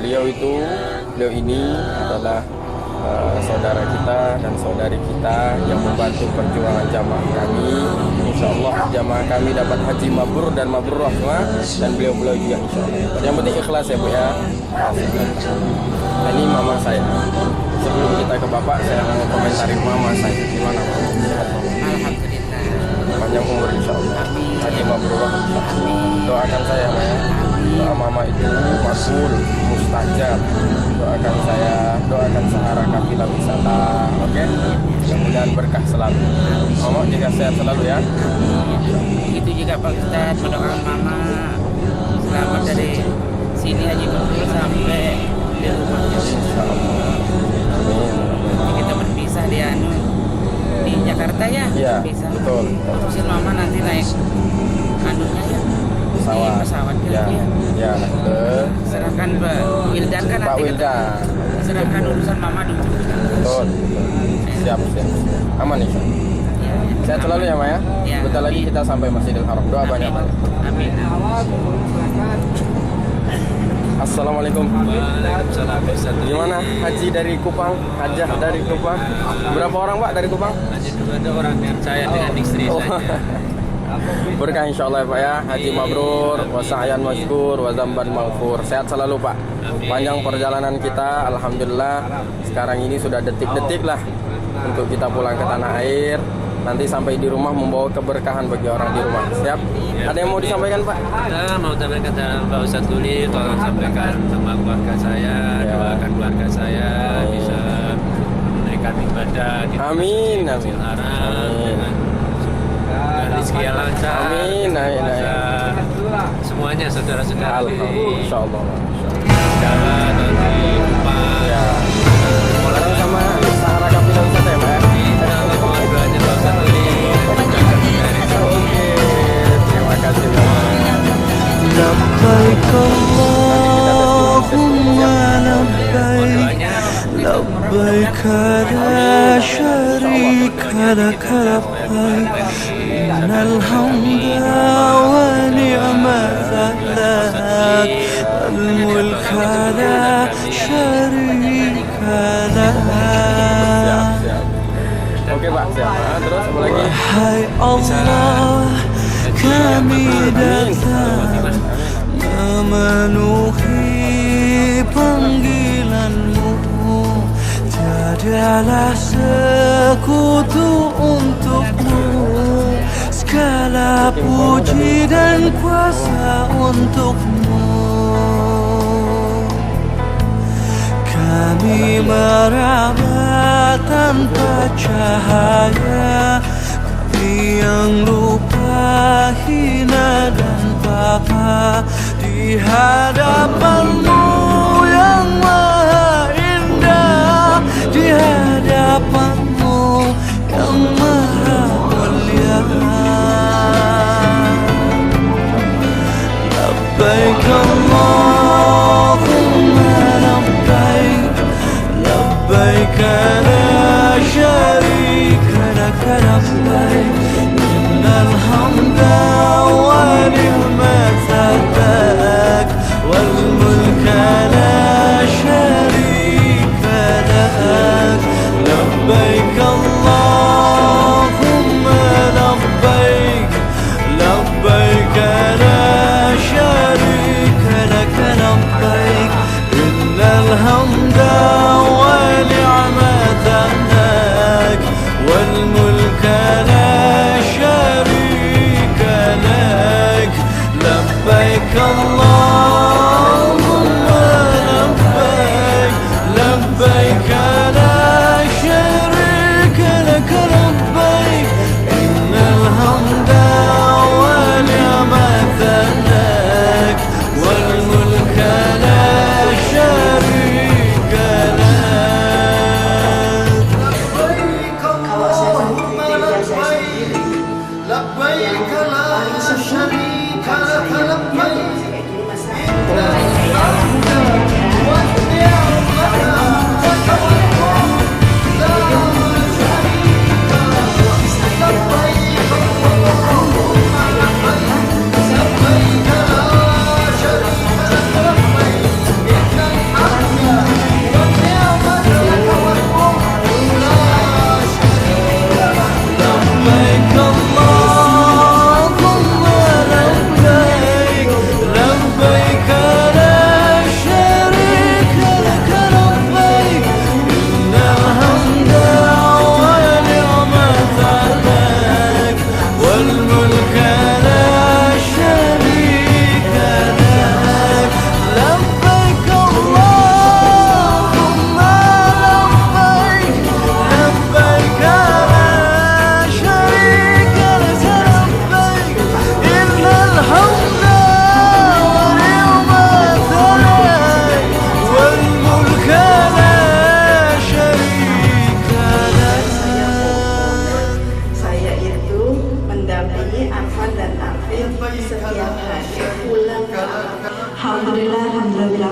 Beliau ini adalah saudara kita dan saudari kita yang membantu perjuangan jamaah kami. Insya Allah jamaah kami dapat haji mabrur dan mabrur semua, dan beliau juga insya Allah. Yang penting ikhlas ya Bu ya. Ini mama saya. Sebelum kita ke Bapak, saya mau komentari mama saya. Gimana Pak? Alhamdulillah. Panjang umur insya Allah. Haji mabrur. Doakan saya ya. Doa mama itu makbul, mustajab. Doakan Sahara Kafilah Wisata. Oke? Mudah-mudahan berkah selalu. Mama jaga sehat selalu ya. Itu juga Pak Ustadz, mendoakan mama selamat dari sini Haji Mabrur sampai di rumah. Insyaallah. Amin. Kita berpisah di Jakarta ya. Iya. Betul. Terusin mama nanti naik anunya ya. Pesawat ya. Ya. Serahkan Pak Wildan kan Pak nanti Wildan. serahkan urusan mama dulu. Betul. Siap. Aman insya Allah. Sehat selalu ya Maya. Bentar lagi kita sampai Masjidil Haram. Doa banyak Pak. Amin. Assalamualaikum. Gimana haji dari Kupang? Hajah dari Kupang. Berapa orang Pak dari Kupang? Haji dua ada orang yang saya dengan istri saja. Berkah insya Allah Pak ya. Haji mabrur, wasa'yan masykur, wazamban maghfur. Sehat selalu Pak. Panjang perjalanan kita, alhamdulillah. Sekarang ini sudah detik-detik lah untuk kita pulang ke tanah air. Nanti sampai di rumah membawa keberkahan bagi orang di rumah. Siap? Ada yang mau disampaikan Pak? Kita mau sampaikan dengan Pak Ustadz Tuli, tolong sampaikan sama keluarga saya, doakan keluarga saya bisa menunaikan ibadah di Masjidil Haram dengan rezeki yang lancar. Amin. Semuanya saudara-saudara di Insyaallah. Jawa dan di Kupang. Orang sama Sahara Kafilah Wisata ya Pak? Mohon doanya Pak Ustadz Tuli. Oke. Terima kasih Pak. Labbaik Allahumma labbaik labbaik la syarika laka labbaik innal hamda wa ni'mata lak wal mulka la syarika lak. Oke Pak, siap. Terus apa lagi? Wahai Allah, kami datang memenuhi panggilanmu. Tiadalah sekutu untukmu, segala puji dan kuasa untukmu. Kami meraba tanpa cahaya, kami yang lupa, hina dan papa, di di hadapan-Mu yang maha indah, di hadapan-Mu yang maha mulia. Labbaik Allahumma labbaik, labbaik la syarika lak labbaik, innal hamda wa ni'mata lak wal mulka la syarika lak. Labbaik Allahumma labbaik, labbaik la syarika lak labbaik, innal hamda wa ni'mata lak wal mulka la syarika lak. Labbaik Allahumma labbaik, labbaik la syarika lak labbaik, innal hamda wa ni'mata lak wal mulka la syarika lak. Kalau saya sendiri, tiap saya sendiri, yang paling sempurna kalau saya lihat kayak gini Labbaik Allahumma labbaik, labbaik la syarika lak labbaik, innal hamda wa ni'mata lak wal mulka la syarika lak. Labbaik Allahumma labbaik, labbaik la syarika lak labbaik, innal hamda wa ni'mata lak wal mulka la syarika lak. saya itu mendampingi Afan dan Afif setiap hari pulang ke Alhamdulillah, alhamdulillah, wa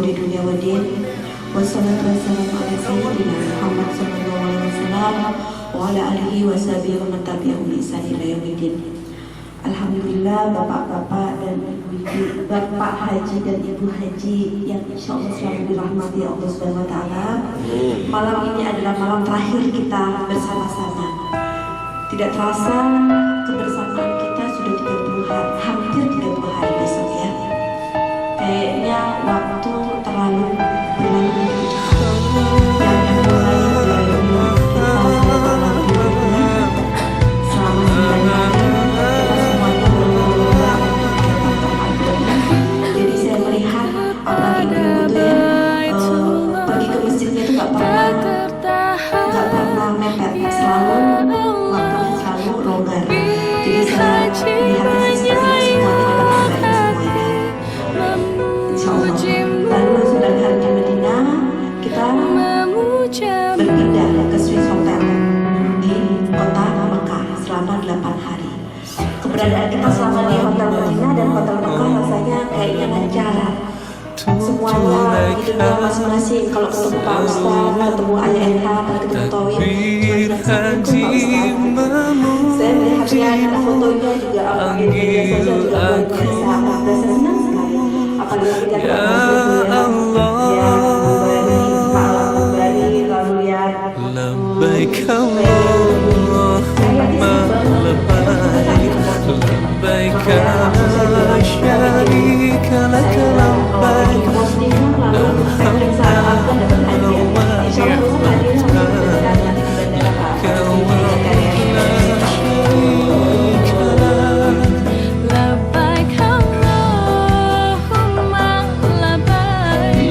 di dunia wa din. Wassalatu wassalamu ala sayyidina Muhammad sallallahu alaihi wasallam wa ala alihi wa sahbihi wa man tabi'ahum bi ihsan ila yaumil. Alhamdulillah, bapak-bapak dan ibu-ibu, bapak haji dan ibu haji yang insya Allah selalu dirahmati Allah Subhanahu wa taala. Malam ini adalah malam terakhir kita bersama-sama. Tidak terasa kebersamaan kita sudah 30 hari, hampir 30 hari besok ya. Kayaknya waktu terlalu berlalu begitu cepat. Dan mulai dari kita sama-sama di dunia selama 9 hari kita semuanya berulang kegiatan Ramadan. Jadi saya melihat apalagi ibu-ibu itu ya pergi ke masjidnya itu nggak pernah mepet, selalu waktunya selalu longgar. Jadi saya melihatnya seperti semuanya dapat kembali semuanya. Insya Allah. Lalu sudah di hari Madinah kita berpindah ke Swiss Hotel di kota Mekah selama 8 hari. Keberadaan kita selama di Hotel Madinah dan Hotel Mekah rasanya kayaknya lancar. Semuanya di dunia masing-masing. Kalau ketemu Pak Ustaz, ketemu Ayah Elha, ketemu Tauhid, saya melihatnya fotonya juga di media sosial juga luar biasa. Saya senang sekali. Apalagi ketika kembali lalu lihat Labbaik Allahumma labbaik, labbaik la syarika lak labbaik, innal hamda wa ni'mata lak wal mulka la syarika lak. Labbaik Allahumma labbaik.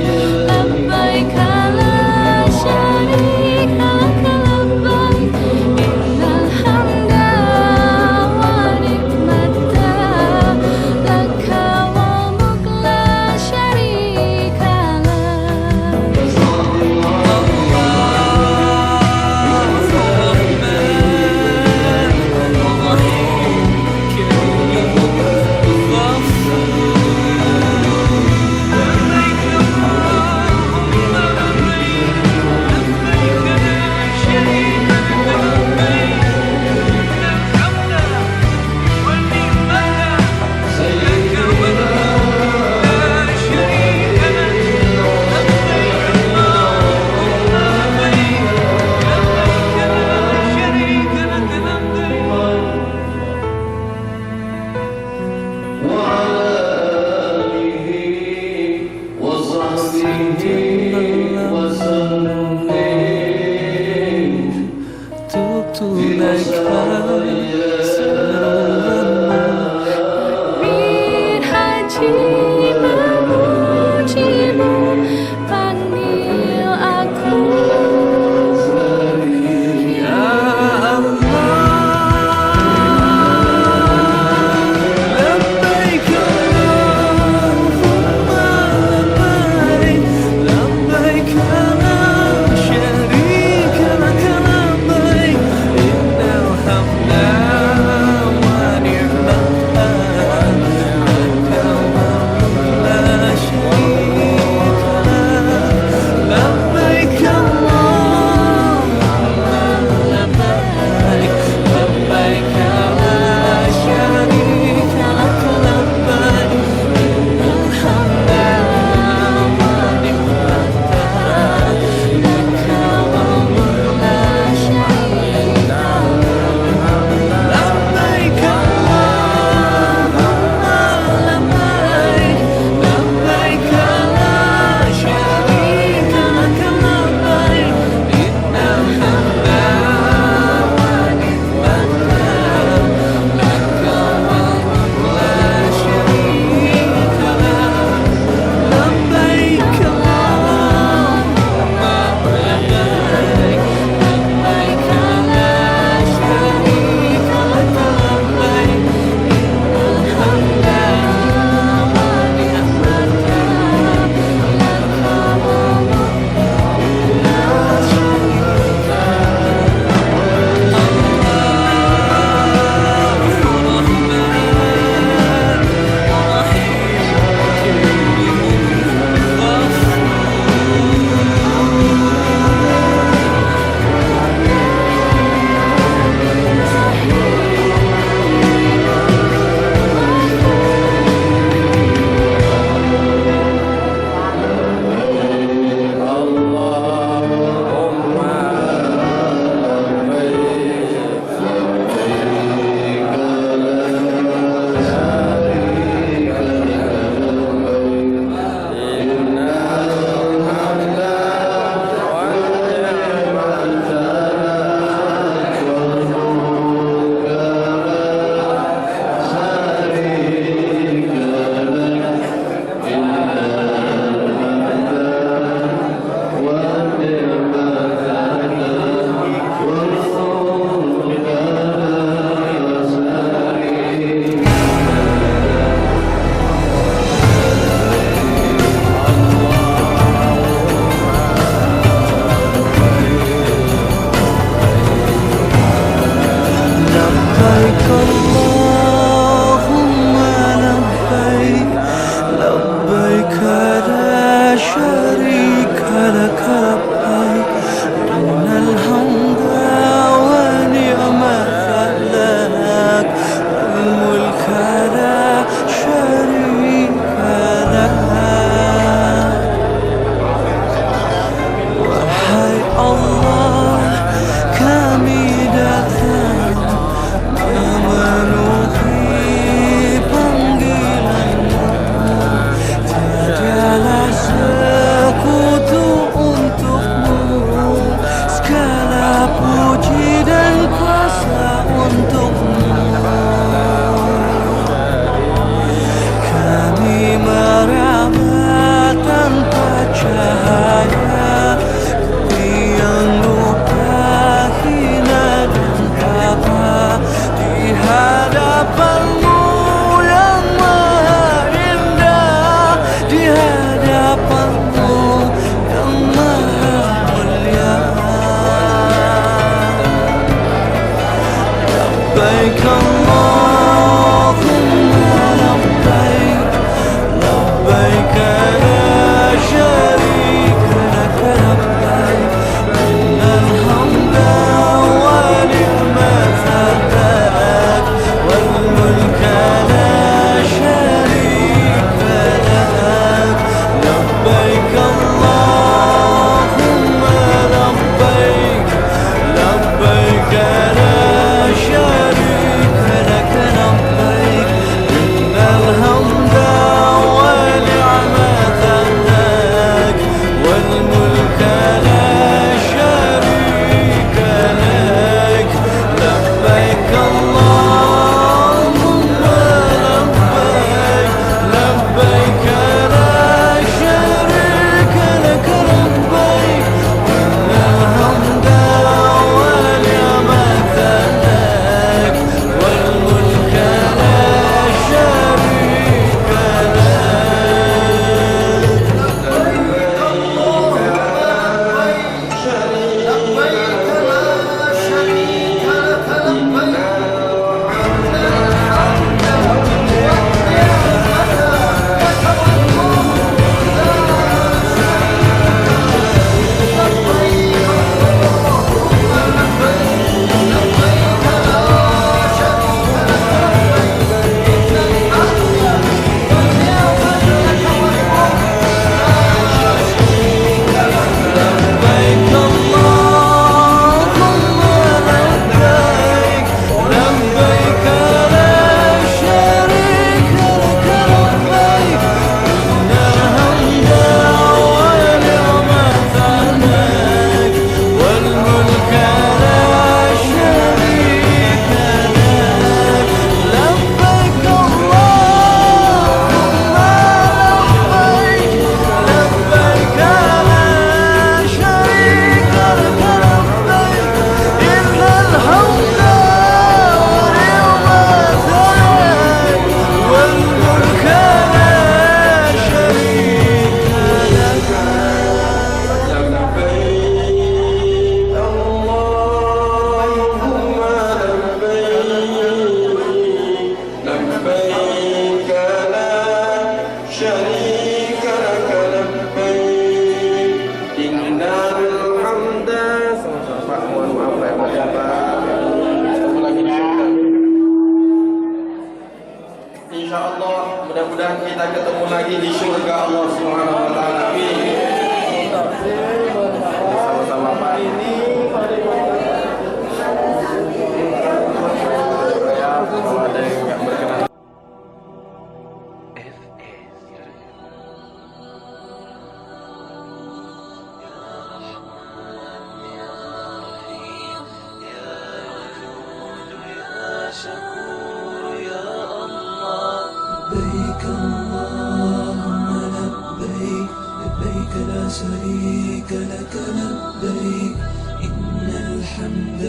لبيك لا شريك لك لبيك إن الحمد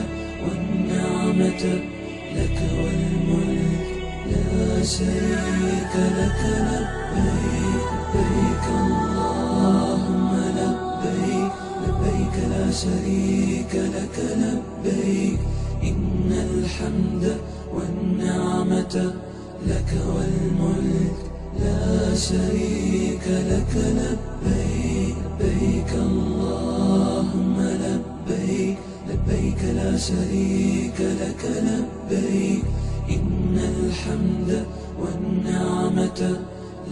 والنعمة لك والملك لا شريك لك لبيك لبيك اللهم لبيك لبيك لا شريك لك لبيك إن الحمد والنعمة لك والملك لا شريك لك لبيك لبيك اللهم لبيك لبيك لا شريك لك لبيك إن الحمد والنعمة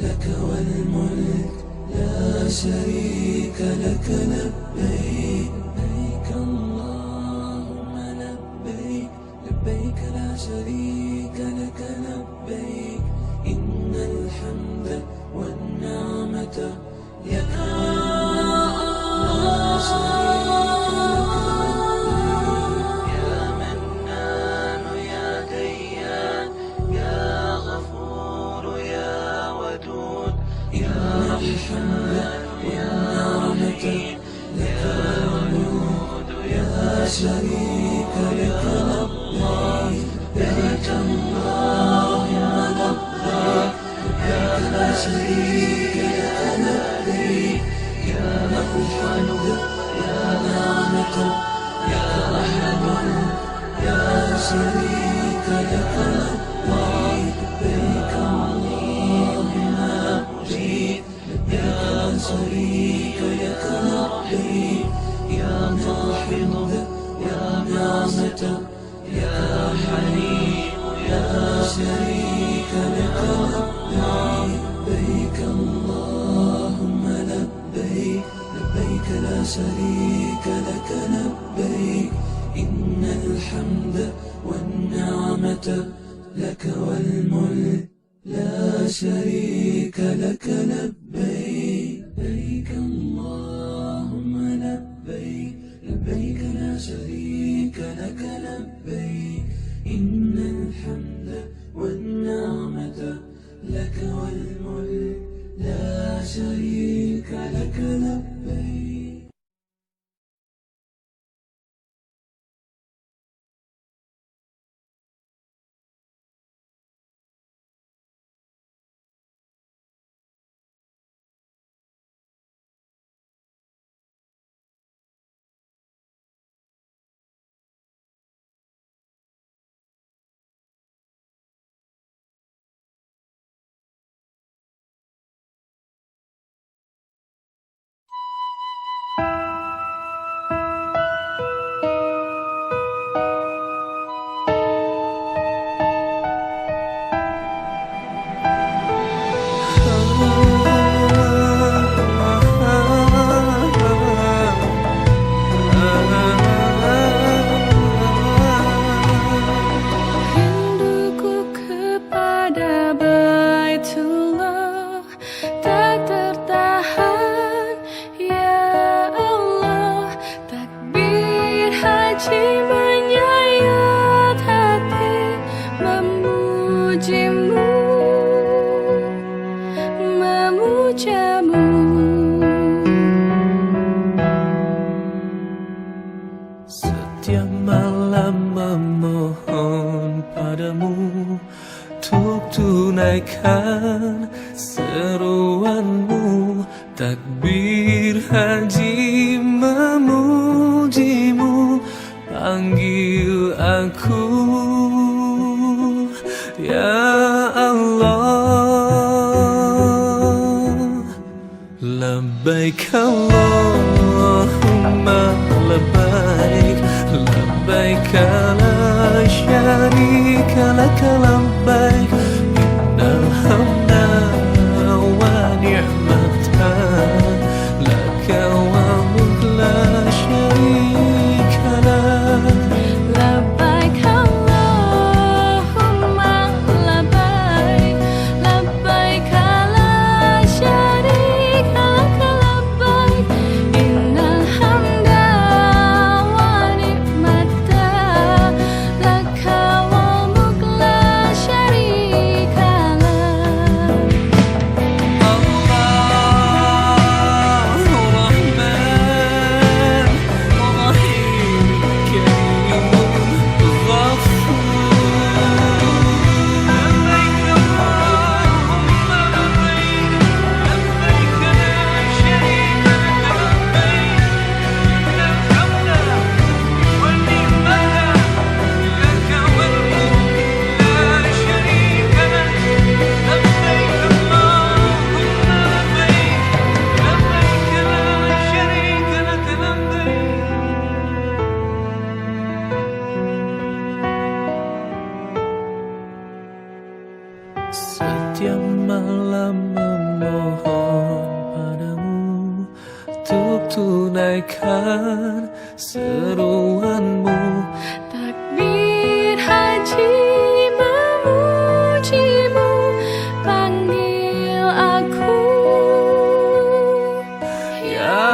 لك والملك لا شريك لك لبيك لبيك اللهم لبيك لبيك لا شريك لك لبيك إن الحمد والنعمة لك والملك لا شريك لك يا منان يا ديان يا غفور يا ودود يا الحمد والنعمة لك والملك لا شريك لك لبيك لبيك اللهم لبيك لبيك لا شريك لك لبيك يا الحمد يا نعمة يا أحد يا شريك لك لبيك لبيك اللهم لبيك لبيك لا شريك لك لبيك يا واحد يا نعمة يا حليم يا شريك لك لبيك اللهم لبيك لبيك لا شريك لك لبيك إن الحمد والنعمة لك والملك لا شريك لك لبيك لبيك اللهم لبيك لبيك لا شريك لك لبيك إن الحمد والنعمة لك والملك لا شريك لك لبيك Rinduku kepada Baitullah tak tertahan, ya Allah. Takbir haji menyayat hati, memujimu, memujamu. Setiap malam memohon padamu untuk tunaikan seruanmu. Takbir haji memujimu, panggil aku ya Allah. Labbaik Allahumma labbaik labbaik la syarika lak labbaik innal hamda wa ni'mata lak wal mulk la syarika lak. Labbaik Allahumma labbaik labbaik la syarika lak labbaik innal hamda wa ni'mata lak wal mulk la syarika tunaikan seruanmu. Takbir haji memujimu, panggil aku Ya